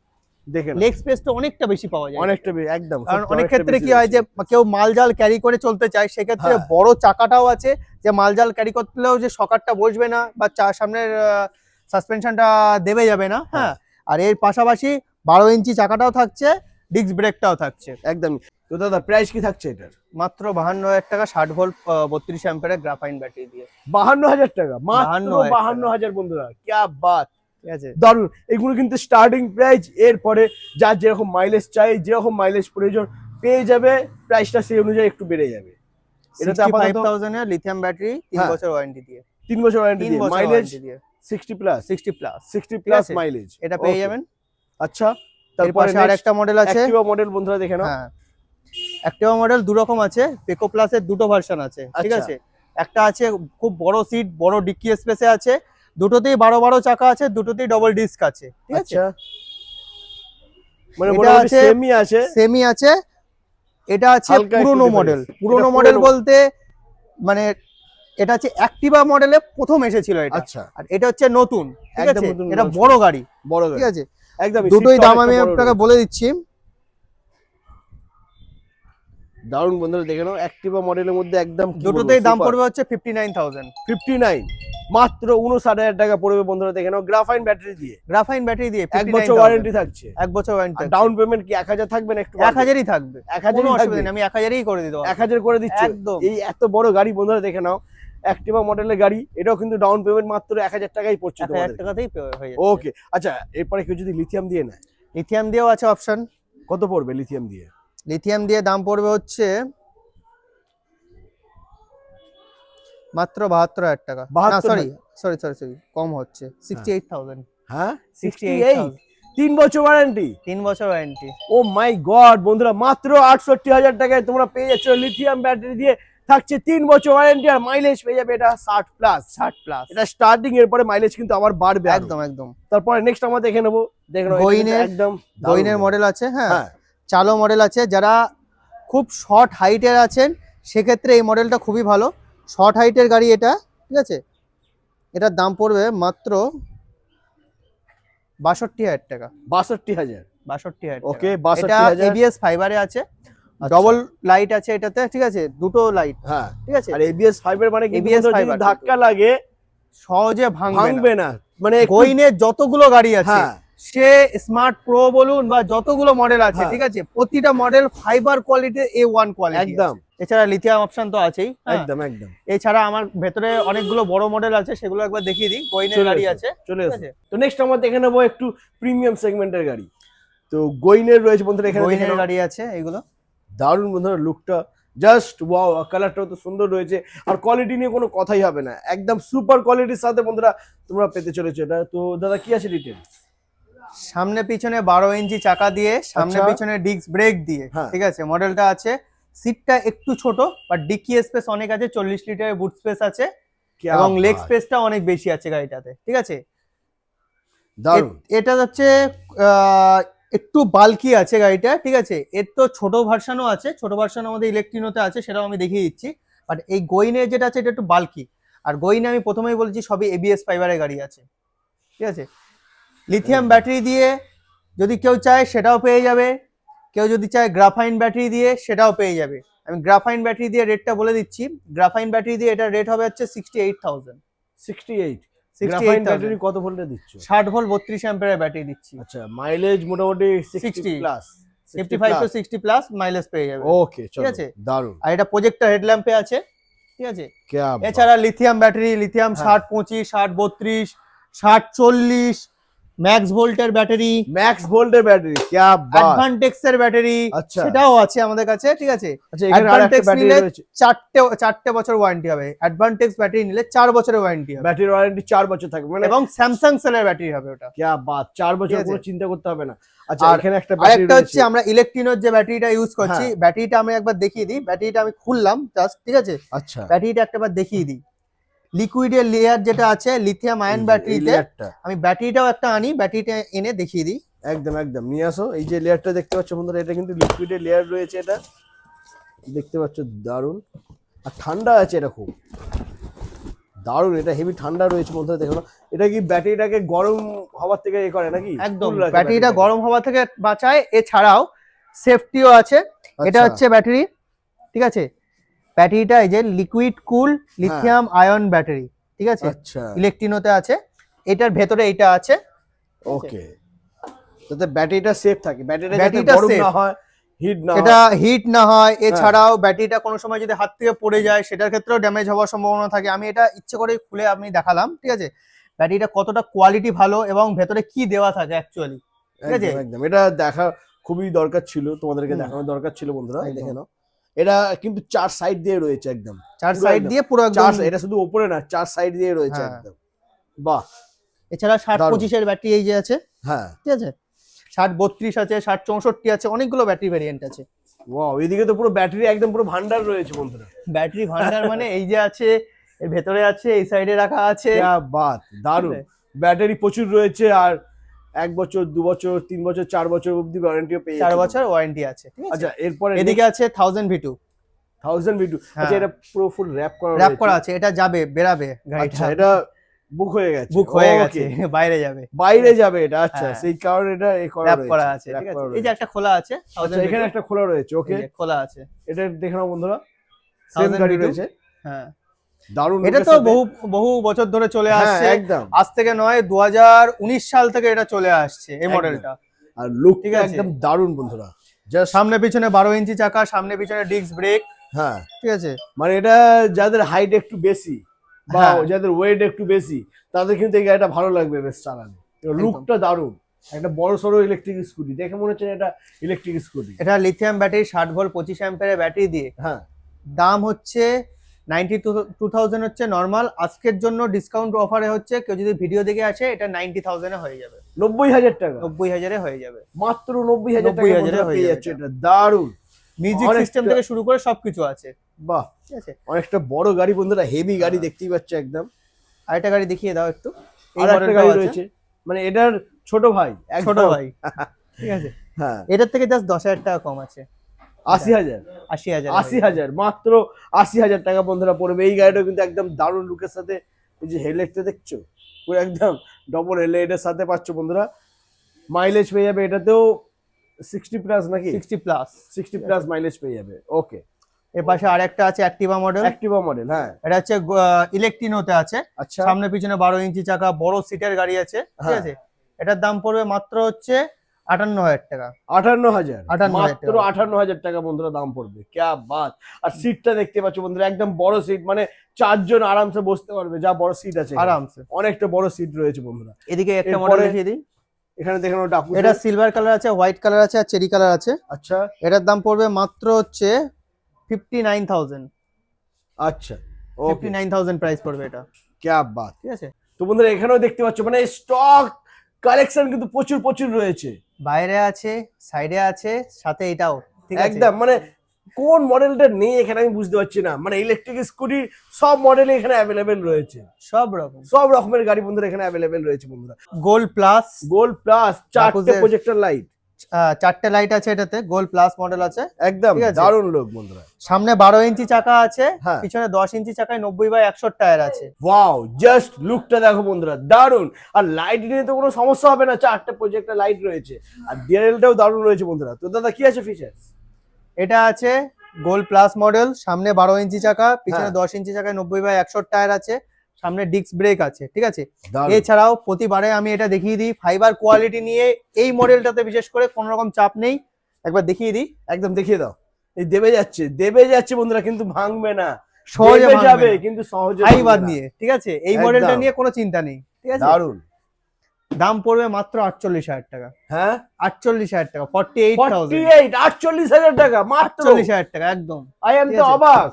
দেখে নাও, লেগ স্পেসটা অনেকটা বেশি পাওয়া যায়। অনেকটা একদম, কারণ সত্যি অনেক অনেকটা ক্ষেত্রে বেশি কি হয় যে রয়েছে। কেউ মালজাল ক্যারি করে চলতে চায়, সেক্ষেত্রে হ্যাঁ। বড় চাকাটাও আছে, যে মালজাল ক্যারি করতেও যে শকারটা বসবে না বা সামনের সাসপেনশনটা দেবে যাবে না। হ্যাঁ, আর এর পাশাপাশি 12 ইঞ্চি চাকাটাও থাকছে, ডিস্ক ব্রেকটাও থাকছে। একদম। তো দাদা প্রাইস কি থাকছে এটার? মাত্র 52,000 টাকা, 60 ভোল্ট 32 অ্যাম্পিয়ারের গ্রাফাইন ব্যাটারি দিয়ে। 52,000 টাকা, মাত্র 52,000 52,000 বন্ধুরা, क्या बात, ঠিক আছে, দারুণ। এগুলো কিন্তু স্টার্টিং প্রাইস, এরপরে যার যেরকম মাইলেজ চাই, যেরকম মাইলেজ প্রয়োজন পেয়ে যাবে, প্রাইসটা সেই অনুযায়ী একটু বেড়ে যাবে। এটাতে আপাতত 65,000 এর লিথিয়াম ব্যাটারি, 3 হ্যাঁ। বছর ওয়ারেন্টি দিয়ে, 3 বছর ওয়ারেন্টি 3 দিয়ে, বছর মাইলেজ ওয়ারেন্টি দিয়ে 60 প্লাস, 60 প্লাস 60 প্লাস আছে। মাইলেজ এটা পেয়ে Okay. যাবেন। আচ্ছা, এর তারপরে পাশে আরেকটা মডেল আছে। অ্যাক্টিভা মডেল বন্ধুরা দেখে নাও। হ্যাঁ, অ্যাক্টিভা মডেল দু রকম আছে, পেকো প্লাসের দুটো ভার্সন আছে। ঠিক আচ্ছা। আছে, একটা আছে খুব বড় সিট, বড় ডিক্কি স্পেসে আছে, দুটোতেই 12 চাকা আছে, দুটোতেই ডবল ডিস্ক আছে। ঠিক আছে, আচ্ছা, মানে এটা মোটামুটি আছে, সেমই আছে, সেমি আছে। এটা আছে হালকা একটু পুরনো difference। মডেল, এটা পুরনো পুরনো মডেল বলতে মানে এটা হচ্ছে অ্যাক্টিভা মডেলে প্রথম এসেছিল এটা, আচ্ছা, আর এটা হচ্ছে নতুন। ঠিক একদম আছে, নতুন এটা launch বড় গাড়ি। বড় ঠিক গাড়ি, আছে, একদম দুটোই দাম আমি আপনাকে বলে দিচ্ছি। দারুণ বন্ধুরা, দেখে নাও অ্যাক্টিভা মডেলের মধ্যে একদম কি বলবো, দুটোতেই দাম super। পড়বে হচ্ছে 59,000। 59, মাত্র 59,000 টাকা পড়বে বন্ধুরা, দেখে নাও গ্রাফাইন ব্যাটারি দিয়ে, গ্রাফাইন ব্যাটারি দিয়ে 1 বছর 59,000 ওয়ারেন্টি থাকছে। 1 বছর ওয়ারেন্টি। আর ডাউন পেমেন্ট কি 1,000 থাকবে না একটু? 1000ই থাকবে, 1000ই কোনো থাকবে? অসুবিধা নেই, আমি 1000ই করে দিতে পারবো। 1000 করে দিচ্ছ? একদম। এই এত বড় গাড়ি বন্ধুরা দেখে নাও, অ্যাক্টিভা মডেলের গাড়ি, এটাও কিন্তু ডাউন পেমেন্ট মাত্র 1000 টাকাই পড়ছে 1000 তোমাদের। টাকাতেই হয়ে যাচ্ছে। ওকে, আচ্ছা, এরপরে কেউ যদি লিথিয়াম দিয়ে নেয়, লিথিয়াম দিয়েও আছে অপশন। কত পড়বে লিথিয়াম দিয়ে? লিথিয়াম দিয়ে দাম পড়বে হচ্ছে মাত্র 72,000 টাকা। না 72,000 সরি কম হচ্ছে, 68,000। হ্যাঁ, 68,000 3 বছর ওয়ারেন্টি। 3 বছর ওয়ারেন্টি। ও মাই গড বন্ধুরা, মাত্র 68,000 টাকায় তোমরা পেয়ে যাচ্ছ লিথিয়াম ব্যাটারি দিয়ে, থাকছে 3 বছর ওয়ারেন্টি, আর মাইলেজ পেয়ে যাবে এটা 60 প্লাস। 60 প্লাস এটা স্টার্টিং, এরপরে মাইলেজ কিন্তু আবার বাড়বে আরো। একদম একদম। তারপরে নেক্সট আমরা দেখে নেবো, দেখে নাও, এটা কিন্তু গোইনের- একদম গোইনের মডেল আছে। হ্যাঁ, হ্যাঁ, চালো মডেল আছে, যারা খুব শর্ট হাইটের আছেন সেক্ষেত্রে এই মডেলটা খুবই ভালো। শর্ট হাইটের গাড়ি এটা। ঠিক আছে, এটার দাম পড়বে মাত্র 62,000 টাকা। 62,000। 62,000 ওকে, এটা 62,000। ABS ফাইবারে আছে, আচ্ছা। ডবল লাইট আছে এটাতে। ঠিক আছে, দুটো লাইট। হ্যাঁ, ঠিক আছে, আর ABS ফাইবার মানে কিন্তু ABS বন্ধুরা যদি fiber ধাক্কা লাগে সহজে ভাঙবে ভাঙবে না, মানে একটু- গোইনের যতগুলো গাড়ি আছে হ্যাঁ, সে স্মার্ট প্রো বলুন বা যতগুলো মডেল আছে, হ্যাঁ। ঠিক আছে, প্রতিটা model fibre quality A1 quality একদম এছাড়া লিথিয়াম অপশন তো আছেই, হ্যাঁ। একদম একদম এছাড়া আমার ভেতরে অনেকগুলো বড় মডেল আছে, সেগুলো একবার দেখিয়ে দিই। গোইনের চলে গাড়ি এসো, আছে, চলে ঠিক এসো। আছে। তো নেক্সট আমরা দেখে নেবো একটু প্রিমিয়াম সেগমেন্টের গাড়ি। তো গোইনের রয়েছে বন্ধুরা, এখানে দেখে গোইনের নাও। গাড়ি আছে এইগুলো। দারুণ বন্ধুরা, লুকটা জাস্ট ওয়াও, কালারটাও তো সুন্দর রয়েছে, আর কোয়ালিটি নিয়ে কোনো কথাই হবে না, একদম সুপার কোয়ালিটির সাথে বন্ধুরা তোমরা পেতে চলেছো এটা। তো দাদা কি আছে ডিটেলস? সামনে পিছনে 12 ইঞ্চি চাকা দিয়ে, সামনে আচ্ছা। পিছনে ডিস্ক ব্রেক দিয়ে, হ্যাঁ। ঠিক আছে। মডেলটা আছে, সিটটা একটু ছোট বাট ডিকি স্পেস অনেক আছে, 40 লিটারের বুট স্পেস আছে क्या এবং লেগ बात, স্পেসটা অনেক বেশি আছে গাড়িটাতে, ঠিক আছে। দারুণ। এটা হচ্ছে একটু বাল্কি আছে গাড়িটা, ঠিক আছে। এর তো ছোট ভার্সনও আছে, ছোট ভার্সন আমাদের ইলেকট্রিনোতে আছে, সেটাও আমি দেখিয়ে দিচ্ছি। বাট এই গোইনের যেটা আছে এটা একটু বাল্কি। আর গোইনে আমি প্রথমেই বলেছি সবই এবিএস ফাইবারের গাড়ি আছে, ঠিক আছে। লিথিয়াম ব্যাটারি দিয়ে যদি কেউ চায় সেটাও পেয়ে যাবে, কেউ যদি চায় গ্রাফাইন ব্যাটারি দিয়ে সেটাও পেয়ে যাবে। আমি গ্রাফাইন ব্যাটারি দিয়ে রেটটা বলে দিচ্ছি। গ্রাফাইন ব্যাটারি দিয়ে এটা রেট হবে হচ্ছে 68,000। 68 গ্রাফাইন ব্যাটারি কত ভোল্টের দিচ্ছ? 60 ভোল্ট 32 অ্যাম্পিয়ারের ব্যাটারি দিচ্ছি। আচ্ছা, মাইলেজ মোটামুটি 60 60 প্লাস, 55 টু 60 প্লাস মাইলেজ পেয়ে যাবে। ওকে ঠিক চলো, আছে। দারুণ। আর এটা প্রজেক্টর হেডল্যাম্পে আছে, ঠিক আছে। क्या बात। এছাড়া লিথিয়াম ব্যাটারি, লিথিয়াম হ্যাঁ। 60 25 60 32 60 40 ম্যাক্স ভোল্টের ব্যাটারি, ম্যাক্স ভোল্টের ব্যাটারি, क्या बात। অ্যাডভান্টেক্স এর ব্যাটারি, আচ্ছা। সেটাও আছে আমাদের কাছে, ঠিক আছে। আচ্ছা, এখানে আরেকটা অ্যাডভান্টেক্স ব্যাটারি নিলে রয়েছে, চারটে বছর ওয়ারেন্টি হবে। অ্যাডভান্টেক্স ব্যাটারি নিলে 4 বছরের ওয়ারেন্টি হবে ব্যাটারি ওয়ারেন্টি 4 বছর থাকবে, মানে এবং স্যামসাং সেলের ব্যাটারি হবে ওটা। क्या बात, 4 বছর ঠিক আছে। কোনো চিন্তা করতে হবে না। আচ্ছা, আর এখানে একটা ব্যাটারি আরেকটা রয়েছে, হচ্ছে আমরা ইলেকট্রিনোর যে ব্যাটারিটা ইউজ করছি, হ্যাঁ। ব্যাটারিটা আমি একবার দেখিয়ে দিই। ব্যাটারিটা আমি খুললাম জাস্ট, ঠিক আছে। আচ্ছা, ব্যাটারিটা একটাবার দেখিয়ে দিই। লিকুইডের লেয়ার যেটা আছে লিথিয়াম আয়ন এই ব্যাটারিতে, লেয়ারটা আমি ব্যাটারিটাও একটা আনি, ব্যাটারিটা এনে দেখিয়ে দিই। একদম একদম নিয়ে আসো। এই যে লেয়ারটা দেখতে পাচ্ছ বন্ধুরা, এটা কিন্তু লিকুইডের লেয়ার রয়েছে, এটা দেখতে পাচ্ছ, দারুণ। আর ঠান্ডা আছে এটা, খুব দারুণ, এটা হেভি ঠান্ডা রয়েছে বন্ধুরা, দেখো না। এটা কি ব্যাটারিটাকে গরম হওয়ার থেকে এ করে নাকি? একদম Cool রাখে ব্যাটারিটা ব্যাটারিটাকে। গরম হওয়া থেকে বাঁচায়, এছাড়াও সেফটিও আছে। এটা আচ্ছা, হচ্ছে ব্যাটারি, ঠিক আছে। ব্যাটারিটা এই যে লিকুইড কুল লিথিয়াম আয়ন ব্যাটারি, ঠিক আছে। আচ্ছা, ইলেকট্রিনোতে আছে, এটার ভেতরে এইটা আছে, ওকে। যাতে ব্যাটারিটা সেফ থাকে, ব্যাটারিটা যাতে ব্যাটারিটা গরম safe। না হয়, হিট না এটা হয়। হিট না হয়, এছাড়াও ব্যাটারিটা কোনো সময় যদি হাত থেকে পড়ে যায় সেটার ক্ষেত্রেও ড্যামেজ হওয়ার সম্ভাবনা থাকে। আমি এটা ইচ্ছে করে খুলে আমি দেখালাম, ঠিক আছে। ব্যাটারিটা কতটা কোয়ালিটি ভালো এবং ভেতরে কি দেওয়া থাকে অ্যাকচুয়ালি, ঠিক আছে। একদম একদম, এটা দেখা খুবই দরকার ছিল, তোমাদেরকে হুম। দেখানোর দরকার ছিল বন্ধুরা, একদম। দেখে নাও। এটা কিন্তু 4 সাইড দিয়ে রয়েছে, একদম চার পুরো সাইড একদম। দিয়ে পুরো একদম। এটা শুধু উপরে না, 4 সাইড দিয়ে রয়েছে হ্যাঁ। একদম, বাহ। এছাড়া 60 দারুণ। 25 এর ব্যাটারি এই যে আছে, হ্যাঁ, ঠিক আছে। 60 32 আছে, 60 64 আছে, অনেকগুলো ব্যাটারি ভ্যারিয়েন্ট আছে। ওয়াও, এদিকে তো পুরো ব্যাটারি একদম পুরো ভান্ডার রয়েছে বন্ধুরা, ব্যাটারি ভান্ডার মানে এই যে আছে, এর ভেতরে আছে, এই সাইডে রাখা আছে। क्या बात, দারুণ। ঠিক ব্যাটারি প্রচুর রয়েছে, আর 1 বছর 2 বছর 3 বছর 4 বছর অবধি ওয়ারেন্টিও পেয়ে 4 যাচ্ছে। বছর ওয়ারেন্টি আছে, ঠিক আছে। আচ্ছা, এরপরে এদিকে আছে 1000 V2 1000 V2। আচ্ছা, হ্যাঁ। এটা পুরো ফুল র‍্যাপ করা র‍্যাপ রয়েছে। করা আছে, এটা যাবে বেরাবে গাড়িটা, আচ্ছা, এটা বুক হয়ে গেছে, বুক হয়ে Okay, গেছে, বাইরে যাবে, বাইরে যাবে এটা, আচ্ছা, হ্যাঁ। সেই কারণে এটা এ করা র‍্যাপ রয়েছে, করা আছে, wrap ঠিক করা আছে। এই যে রয়েছে। একটা খোলা আছে 1000 আচ্ছা, এখানে V2, একটা খোলা রয়েছে, ওকে, এই যে খোলা আছে, এটা দেখে নাও বন্ধুরা, সেম 1000 গাড়ি V2 রয়েছে, হ্যাঁ। দারুণ। এটা look তো এর সাথে। বহু বহু বছর ধরে চলে হ্যাঁ, আসছে, একদম আজ থেকে নয় 2019 সাল থেকে এটা চলে আসছে এই একদম। মডেলটা। আর ঠিক লুকটা আছে। একদম দারুণ বন্ধুরা, জাস্ট সামনে পিছনে 12 ইঞ্চি চাকা, সামনে পিছনে ডিস্ক ব্রেক, হ্যাঁ, ঠিক আছে। মানে এটা যাদের হাইট একটু বেশি বা হ্যাঁ। যাদের ওয়েট একটু বেশি, তাদের কিন্তু এই গাড়িটা ভালো লাগবে বেশ চালানো। লুকটা দারুণ, একটা বড় সড়ো ইলেকট্রিক স্কুটি, দেখে মনে হচ্ছে এটা ইলেকট্রিক স্কুটি। এটা লিথিয়াম ব্যাটারি 60 ভোল্ট 25 অ্যাম্পিয়ারের ব্যাটারি দিয়ে, হ্যাঁ, দাম হচ্ছে 92,000 হচ্ছে নরমাল। আজকের জন্য ডিসকাউন্ট অফারে হচ্ছে, কেউ যদি ভিডিও দেখে আসে এটা 90,000 এ হয়ে যাবে, 90,000 টাকা, 90,000 এ হয়ে যাবে, মাত্র 90,000 টাকা 90,000 বন্ধুরা হয়ে পেয়ে যাবে যাচ্ছে এটা। এটা, দারুণ। মিউজিক অনেকটা- সিস্টেম থেকে শুরু করে সবকিছু আছে, বাহ, ঠিক আছে। অনেকটা বড় গাড়ি বন্ধুরা, হেভি গাড়ি হ্যাঁ। দেখতেই পাচ্ছ একদম। আরেকটা গাড়ি দেখিয়ে দাও একটু, এই আর একটা মডেলটাও গাড়ি আছে, রয়েছে, মানে এটার ছোট ভাই, ছোট একদম। ভাই, ঠিক আছে। হ্যাঁ, এটার থেকে জাস্ট 10,000 টাকা কম আছে, 80,000, 80,000 80,000, মাত্র 80,000 টাকা বন্ধুরা পড়বে। এই গাড়িটা কিন্তু একদম দারুণ লুকের সাথে, এই যে হেডলাইটটা দেখছো, পুরো একদম ডবল হেডলাইটের সাথে পাচ্ছ বন্ধুরা। মাইলেজ পেয়ে যাবে এটাতেও 60 প্লাস নাকি, 60 প্লাস। 60 প্লাস মাইলেজ পেয়ে যাবে, ওকে। এর পাশে আরেকটা আছে অ্যাক্টিভা মডেল, অ্যাক্টিভা মডেল, হ্যাঁ, এটা হচ্ছে ইলেকট্রিনোতে আছে, আচ্ছা, সামনে পিছনে 12 ইঞ্চি চাকা, বড় সিটের গাড়ি আছে, ঠিক হ্যাঁ। আছে। এটার দাম পড়বে মাত্র হচ্ছে 58,000 টাকা। 58,000, 58,000 মাত্র টাকা। 58,000 টাকা বন্ধুরা দাম পড়বে। ক্যা বাত। আর সিটটা দেখতে পাচ্ছ বন্ধুরা, একদম বড় সিট, মানে 4 জন আরামসে বসতে পারবে, যা বড় সিট আছে এখানে। আরামসে অনেকটা বড় সিট রয়েছে বন্ধুরা। এদিকে একটা মডেল এরপরে দেখিয়ে দিই। এখানে দেখেন ডাকু। এটা সিলভার কালার আছে, হোয়াইট কালার আছে আর চেরি কালার আছে। আচ্ছা এটার দাম পড়বে মাত্র হচ্ছে 59,000। আচ্ছা, ওকে, 59,000 প্রাইস পড়বে এটা। ক্যা বাত। ঠিক আছে, তো বন্ধুরা এখানেও দেখতে পাচ্ছ মানে স্টক কালেকশন কিন্তু প্রচুর প্রচুর রয়েছে। বাইরে আছে, সাইডে আছে, সাথে এটাও। ঠিক আছে, একদম, মানে কোন মডেলটা নেই এখানে আমি বুঝতে পারছি না। মানে ইলেকট্রিক স্কুটি সব মডেল এখানে অ্যাভেলেবেল রয়েছে, সব রকম সব রকমের গাড়ি বন্ধুরা এখানে অ্যাভেলেবেল রয়েছে বন্ধুরা। গোল্ড প্লাস, গোল্ড প্লাস 4টে ডাকুজের- প্রজেক্টর লাইট, 4টে লাইট আছে এটাতে, গোল্ড প্লাস মডেল আছে। একদম ঠিক আছে। দারুণ লোক বন্ধুরা। সামনে 12 ইঞ্চি চাকা আছে, হ্যাঁ। পিছনে 10 ইঞ্চি চাকায় 90/100 টায়ার আছে। ওয়াও, জাস্ট লুকটা দেখো বন্ধুরা, দারুণ। আর লাইট নিয়ে তো কোনো সমস্যা হবে না, 4টে প্রজেক্টর লাইট রয়েছে। আর ডিআরএলটাও দারুণ রয়েছে বন্ধুরা। তো দাদা কি আছে ফিচার্স? এটা আছে গোল্ড প্লাস মডেল, সামনে 12 ইঞ্চি চাকা, পিছনে হ্যাঁ। 10 ইঞ্চি চাকায় 90/100 টায়ার আছে, সামনে ডিস্ক ব্রেক আছে। ঠিক আছে, দারুণ। এছাড়াও প্রতিবারে আমি এটা দেখিয়ে দিই, ফাইবার কোয়ালিটি নিয়ে এই মডেলটাতে বিশেষ করে কোনো রকম চাপ নেই। একবার দেখিয়ে দিই, একদম দেখিয়ে দাও। এই দেবে যাচ্ছে বন্ধুরা, কিন্তু ভাঙবে না। সহজে দেবে ভাঙবে যাবে না। কিন্তু সহজে ফাইবার ভাঙবে না। নিয়ে। ঠিক আছে, এই একদম। মডেলটা নিয়ে কোনো চিন্তা নেই। ঠিক আছে, দারুণ। দাম পড়বে মাত্র 48,000 টাকা। হ্যাঁ 48,000 টাকা, 48,000। 48,000 টাকা মাত্র। 48,000 টাকা একদম। আই এম ঠিক তো আছে। অবাক।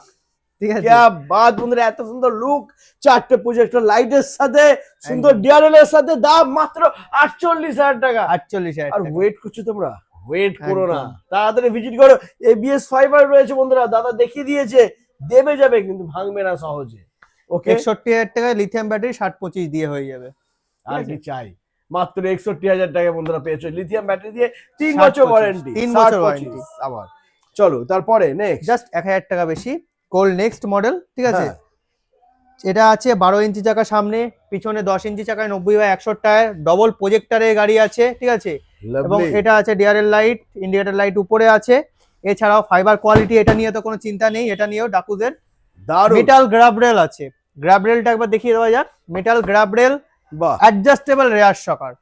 ঠিক আছে, ক্যা বাত বন্ধুরা, এত সুন্দর লুক, 4টে প্রজেক্টর লাইটের সাথে, সুন্দর একদম। ডিআরএল এর সাথে, দাম মাত্র 48,000 টাকা। 48,000 আর টাকা। ওয়েট করছো তোমরা, ওয়েট করো না, একদম। তাড়াতাড়ি ভিজিট করো। এবিএস ফাইবার রয়েছে বন্ধুরা, দাদা দেখিয়ে দিয়েছে, দেবে যাবে কিন্তু ভাঙবে না সহজে। ওকে, 61,000 টাকায় লিথিয়াম ব্যাটারি 60-25 দিয়ে হয়ে যাবে। আর কি চাই। মাত্র 61,000 টাকা বন্ধুরা পেয়েছো লিথিয়াম ব্যাটারি দিয়ে, 3 60, বছর 25, ওয়ারেন্টি, 3 বছর ওয়ারেন্টি। আবার চলো তারপরে নেক্সট। জাস্ট 1,000 টাকা বেশি, গোল্ড নেক্সট মডেল। ঠিক আছে, হ্যাঁ। এটা আছে 12 ইঞ্চি চাকা সামনে, পিছনে 10 ইঞ্চি চাকায় 90/100 টায়ার, ডবল প্রজেক্টরের গাড়ি আছে। ঠিক আছে, এবং এটা আছে ডিআরএল লাইট, ইন্ডিকেটর লাইট উপরে আছে। এছাড়াও ফাইবার কোয়ালিটি, এটা নিয়ে তো কোনো চিন্তা নেই। এটা নিয়েও ডাকুজের দারুণ। মেটাল গ্রাব রেল আছে। গ্রাব রেলটা একবার দেখিয়ে দেওয়া যাক। মেটাল গ্রাব রেল, বাহ, অ্যাডজাস্টেবল রেয়ার শকার।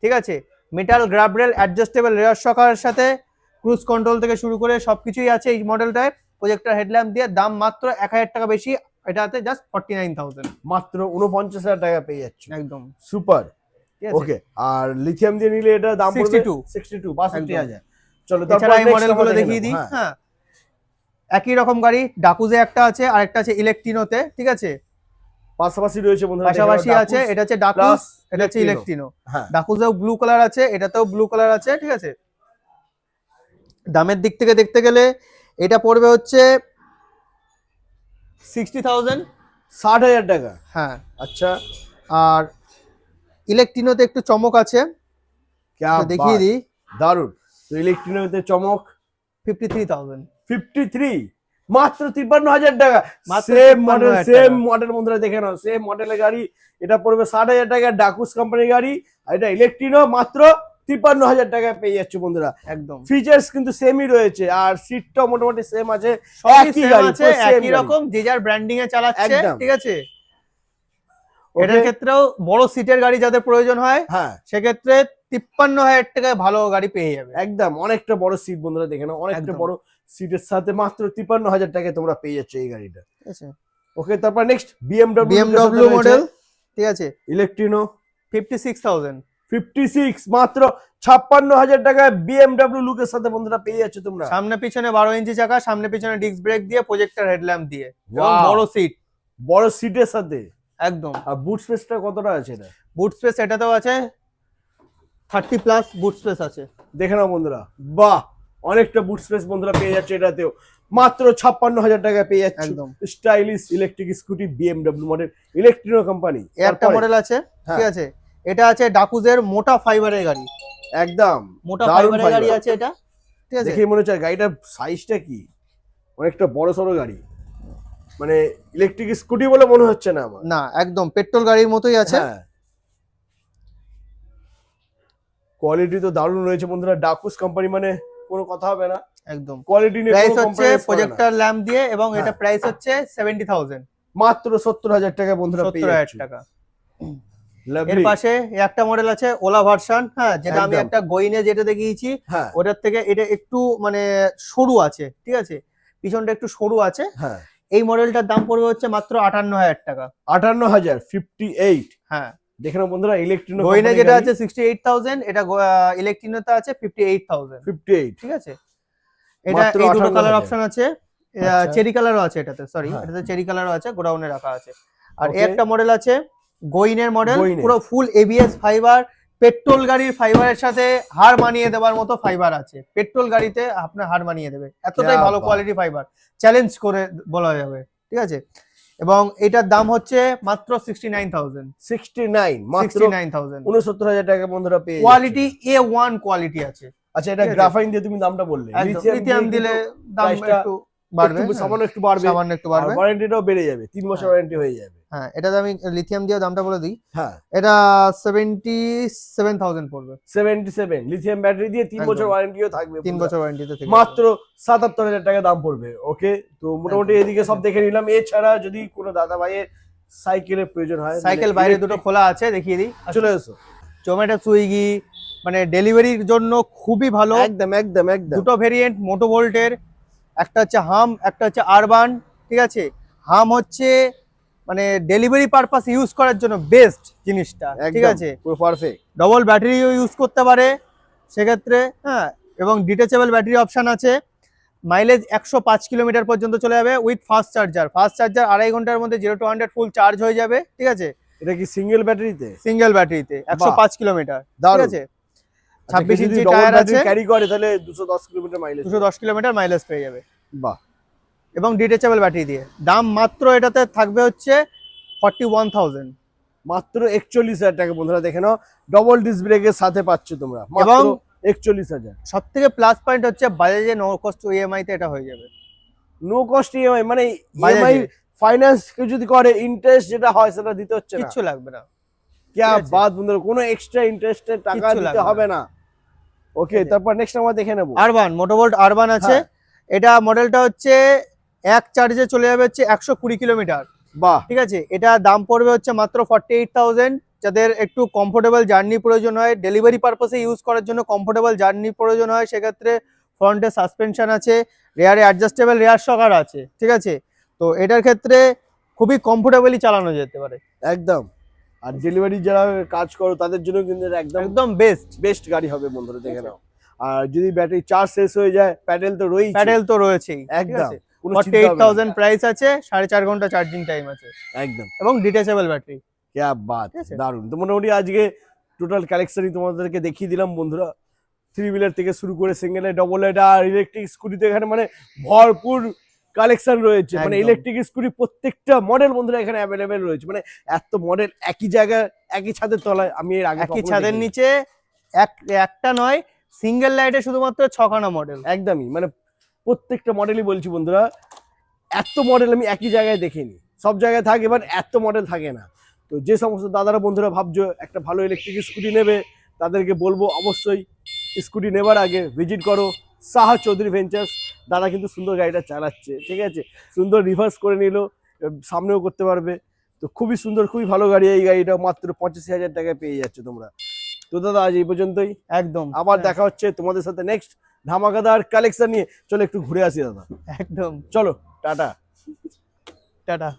ঠিক আছে, metal grab rail, adjustable rear শকারের সাথে ক্রুজ কন্ট্রোল থেকে শুরু করে সবকিছুই আছে এই মডেলটায়। প্রজেক্টর হেডল্যাম্প দিয়ে, দাম মাত্র 1,000 টাকা বেশি, এটাতে জাস্ট 49,000। মাত্র 49,000 টাকা পেয়ে যাচ্ছ, একদম। সুপার। ঠিক আছে, ওকে, আর লিথিয়াম দিয়ে নিলে এটা দাম পড়বে 62 62,000। চলো এছাড়া তারপর এই মডেলগুলো দেখিয়ে দিই। হ্যাঁ, একই রকম গাড়ি ডাকুজে একটা আছে, আর একটা আছে ইলেকট্রিনোতে। ঠিক আছে, পাশাপাশি রয়েছে বন্ধুরা, পাশাপাশি আছে। এটা হচ্ছে ডাকুজ, plus এটা হচ্ছে Electrino। ইলেকট্রিনো। হ্যাঁ, ডাকুজেও ব্লু কালার আছে, এটাতেও ব্লু কালার আছে। ঠিক আছে, দামের দিক থেকে দেখতে গেলে এটা পড়বে হচ্ছে 60,000। 60,000 টাকা। হ্যাঁ, আচ্ছা, আর ইলেকট্রিনোতে একটু চমক আছে, ক্যা তো দেখিয়ে বাত, দিই। দারুণ। তো ইলেকট্রিনোতে চমক 53,000। 53, মাত্র 53,000 টাকা। মাত্র সেম মডেল, 53,000 সেম টাকা। মডেল বন্ধুরা দেখে নাও, সেম মডেলের গাড়ি। এটা পড়বে 60,000 টাকা, ডাকুস কোম্পানির গাড়ি। আর এটা ইলেকট্রিনো, মাত্র 53,000 টাকা পেয়ে যাচ্ছে বন্ধুরা। একদম ফিচার্স কিন্তু সেমই রয়েছে, আর সিটটাও মোটামুটি সেম আছে, সবই একই same গাড়ি, আছে, পুরো same একই গাড়ি। রকম, যে যার ব্র্যান্ডিং এ চালাচ্ছে। একদম। ঠিক আছে, Okay? এটার ক্ষেত্রেও বড় সিটের গাড়ি যাদের প্রয়োজন হয়, হ্যাঁ সেক্ষেত্রে 53,000 টাকায় ভালো গাড়ি পেয়ে যাবে। একদম, অনেকটা বড় সিট বন্ধুরা দেখে নাও, অনেকটা একদম। বড় সিটের সাথে মাত্র 53,000 টাকায় তোমরা পেয়ে যাচ্ছ এই গাড়িটা। ঠিক আছে, ওকে, তারপর নেক্সট বিএমডব্লিউ বিএমডব্লিউ মডেল। ঠিক আছে, ইলেকট্রিনো 56,000। 56, মাত্র 56,000 টাকায় বিএমডব্লিউ লুকের সাথে বন্ধুরা পেয়ে যাচ্ছে তোমরা। সামনে পিছনে 12 ইঞ্চি চাকা, সামনে পিছনে ডিস্ক ব্রেক দিয়ে, প্রজেক্টর হেডল্যাম্প দিয়ে, এবং Wow! বড় সিট। বড় সিটের সাথে। একদম। আর বুট স্পেসটা কতটা আছে এটা? বুট স্পেস এটাতেও আছে, 30+ বুট স্পেস আছে। দেখে নাও বন্ধুরা, বাহ, অনেকটা বুট স্পেস বন্ধুরা পেয়ে যাচ্ছে এটাতেও। মাত্র 56,000 টাকায় পেয়ে যাচ্ছে একদম। Stylish electric scooty BMW model, Electrino company. এই একটা মডেল আছে। ঠিক হ্যাঁ। আছে, এটা আছে ডাকুজের মোটা ফাইবারের গাড়ি। একদম মোটা দারুণ ফাইবারের গাড়ি fiber। আছে এটা। ঠিক আছে, দেখেই মনে হচ্ছে গাড়িটার সাইজটা কি, অনেকটা বড় সড়ো গাড়ি, মানে ইলেকট্রিক স্কুটি বলে মনে হচ্ছে না আমার। না, একদম পেট্রোল গাড়ির মতোই আছে। হ্যাঁ, কোয়ালিটি তো দারুণ রয়েছে বন্ধুরা, ডাকুস কোম্পানি মানে কোনো কথা হবে না। একদম। কোয়ালিটি নিয়ে প্রাইস কোনো হচ্ছে compromise করে না। প্রজেক্টর ল্যাম্প দিয়ে, এবং এটা হ্যাঁ। প্রাইস হচ্ছে 70,000। মাত্র 70,000 টাকা বন্ধুরা পেয়ে 70,000 যাচ্ছে। টাকা। এর লাভলি। পাশে একটা মডেল আছে ওলা ভার্সন, হ্যাঁ, যেটা আমি একদম। একটা গোইনে যেটা দেখিয়েছি হ্যাঁ ওটার থেকে এটা একটু মানে সরু আছে, ঠিক আছে, পিছনটা একটু সরু আছে। হ্যাঁ। এই মডেলটার দাম পড়বে হচ্ছে মাত্র 58,000 টাকা। 58,000, 58। হ্যাঁ, দেখে নাও বন্ধুরা, ইলেকট্রিনো গোইনে যেটা আছে 68,000, এটা ইলেকট্রিনোতে আছে 58,000, 58। ঠিক আছে। এটা মাত্র এই দুটো কালার 58,000। অপশন আছে, আচ্ছা। চেরি কালারও আছে এটাতে, সরি, হ্যাঁ। এটাতে চেরি কালারও আছে, গোডাউনে রাখা আছে। আর এই Okay. একটা মডেল আছে গোইনের মডেল, গোইনের। পুরো ফুল এবিএস ফাইবার, পেট্রোল গাড়ির ফাইবারের সাথে হার মানিয়ে দেওয়ার মতো ফাইবার আছে, পেট্রোল গাড়িতে আপনার হার মানিয়ে দেবে, এতটাই ক্যা ভালো বাত। কোয়ালিটি ফাইবার, চ্যালেঞ্জ করে বলা যাবে, ঠিক আছে। এবং এটার দাম হচ্ছে মাত্র 69,000, 69, মাত্র 69,000। 69,000 টাকা বন্ধুরা পেয়ে কোয়ালিটি A1 কোয়ালিটি আছে। আচ্ছা, এটা ঠিক আছে। গ্রাফাইন দিয়ে তুমি দামটা বললে, একদম লিথিয়াম দিলে দাম প্রাইসটা একটু বাড়বে, একটু হ্যাঁ, সামান্য একটু বাড়বে, সামান্য একটু বাড়বে। ওয়ারেন্টিটাও বেড়ে যাবে, 3 বছর হ্যাঁ। ওয়ারেন্টি হয়ে যাবে। হ্যাঁ, এটাতে আমি লিথিয়াম দিয়ে দামটা বলে দিই, হ্যাঁ, এটা 77,000 পড়বে, 77 লিথিয়াম ব্যাটারি দিয়ে 3 বছর একদম। ওয়ারেন্টিও থাকবে 3 বন্ধুরা। বছর ওয়ারেন্টিতে থেকে মাত্র 77,000 টাকা দাম পড়বে। ওকে, তো মোটামুটি একদম। এদিকে সব দেখে নিলাম। এছাড়া যদি কোনো দাদা ভাইয়ের সাইকেলের প্রয়োজন হয়, সাইকেল মানে বাইরে electric, দুটো খোলা আছে, দেখিয়ে দিই, চলে এসো। জোম্যাটো, সুইগি, মানে ডেলিভারির জন্য খুবই ভালো। একদম একদম একদম। দুটো ভেরিয়েন্ট মোটো ভোল্টের, একটা হচ্ছে হাম, একটা হচ্ছে আরবান, ঠিক আছে। হাম হচ্ছে মানে ডেলিভারি পারপাস ইউজ করার জন্য বেস্ট জিনিসটা, ঠিক একদম, আছে। পুরো পারফেক্ট। ডবল ব্যাটারিও ইউজ করতে পারে সেক্ষেত্রে, হ্যাঁ, এবং ডিটেচেবল ব্যাটারি অপশন আছে। মাইলেজ 105 কিলোমিটার পর্যন্ত চলে যাবে with fast charger. Fast charger 2.5 ঘন্টার মধ্যে 0 to 100 ফুল চার্জ হয়ে যাবে, ঠিক আছে। এটা কি সিঙ্গেল ব্যাটারিতে? সিঙ্গেল ব্যাটারিতে 105 কিলোমিটার, ঠিক দারুণ। আছে। আচ্ছা, 26 কেউ যদি ইঞ্চি ডবল টায়ার ব্যাটারি আছে, ক্যারি করে তাহলে 210 কিলোমিটার মাইলেজ। 210 কিলোমিটার মাইলেজ পেয়ে যাবে, বাহ। এবং ডিটেচেবল ব্যাটারি দিয়ে। দাম মাত্র এটাতে থাকবে হচ্ছে 41,000, মাত্র 41,000 টাকা বন্ধুরা, দেখে নাও, ডবল ডিস্ক ব্রেকের সাথে পাচ্ছ তোমরা, মাত্র এবং 41,000। সব থেকে প্লাস পয়েন্ট হচ্ছে বাজাজে নো কস্ট ইএমআই তে এটা হয়ে যাবে। নো কস্ট ইএমআই, মানে বাজাজে। ইএমআই ফাইন্যান্স কেউ যদি করে, ইন্টারেস্ট যেটা হয় সেটা দিতে হচ্ছে না। কিচ্ছু লাগবে না, क्या ঠিক আছে। बात বন্ধুরা, কোনো এক্সট্রা ইন্টারেস্টের টাকা কিচ্ছু দিতে লাগবে হবে না। ওকে, ঠিক আছে। তারপর নেক্সট আমরা দেখে নেব। আরবান, মোটোভোল্ট আরবান আছে। হ্যাঁ। এটা মডেলটা হচ্ছে এক চার্জে চলে যাবে হচ্ছে 120 কিলোমিটার, বাহ। ঠিক আছে। এটা দাম পড়বে হচ্ছে মাত্র 48,000। যাদের একটু কমফোর্টেবল জার্নি প্রয়োজন হয়, ডেলিভারি পারপাসে ইউজ করার জন্য কমফোর্টেবল জার্নি প্রয়োজন হয়, সেক্ষেত্রে ফ্রন্টে সাসপেনশন আছে, রেয়ারে অ্যাডজাস্টেবল রেয়ার শকার আছে, ঠিক আছে। তো এটার ক্ষেত্রে খুবই কমফোর্টেবলি চালানো যেতে পারে, একদম। আর ডেলিভারি যারা কাজ করো তাদের জন্য কিন্তু এটা একদম একদম বেস্ট। বেস্ট গাড়ি হবে বন্ধুরা, দেখে নাও। আর যদি ব্যাটারি চার্জ শেষ হয়ে যায়, প্যাডেল তো রয়েছে। প্যাডেল তো রয়েছেই, ঠিক একদম, আছে। কোনো চিন্তা হবে না। 48,000 প্রাইস আছে, 4.5 ঘন্টা চার্জিং টাইম আছে, একদম। এবং ডিটেচেবল ব্যাটারি। क्या बात, ঠিক আছে। দারুণ। তো মোটামুটি আজকে টোটাল কালেকশনই তোমাদেরকে দেখিয়ে দিলাম বন্ধুরা, 3 হুইলার থেকে শুরু করে সিঙ্গেল ডবল আর ইলেকট্রিক স্কুটিতে এখানে মানে ভরপুর কালেকশন রয়েছে। মানে একদম। ইলেকট্রিক স্কুটি প্রত্যেকটা মডেল বন্ধুরা এখানে অ্যাভেলেবেল রয়েছে। মানে এত মডেল একই জায়গায়, একই ছাদের তলায় আমি এর আগে একই কখনো ছাদের দেখিনি। নিচে একটা নয়, সিঙ্গেল লাইটে শুধুমাত্র 6খানা মডেল। একদমই, মানে প্রত্যেকটা মডেলই বলছি বন্ধুরা, এত মডেল আমি একই জায়গায় দেখিনি। সব জায়গায় থাকে বাট এত মডেল থাকে না। তো যে সমস্ত দাদারা বন্ধুরা ভাবছো একটা ভালো ইলেকট্রিক স্কুটি নেবে, তাদেরকে বলবো অবশ্যই স্কুটি নেবার আগে ভিজিট করো সাহা চৌধুরী ভেঞ্চার্স। দাদা কিন্তু সুন্দর গাড়িটা চালাচ্ছে, ঠিক আছে, সুন্দর রিভার্স করে নিল, সামনেও করতে পারবে। তো খুবই সুন্দর, খুবই ভালো গাড়ি। এই গাড়িটা মাত্র 85,000 টাকায় পেয়ে যাচ্ছে তোমরা। তো দাদা আজ এই পর্যন্তই, একদম। আবার হ্যাঁ, দেখা হচ্ছে তোমাদের সাথে নেক্সট ধামাকাদার কালেকশন নিয়ে। চলো একটু ঘুরে আসি দাদা, একদম। চলো, টাটা। টাটা।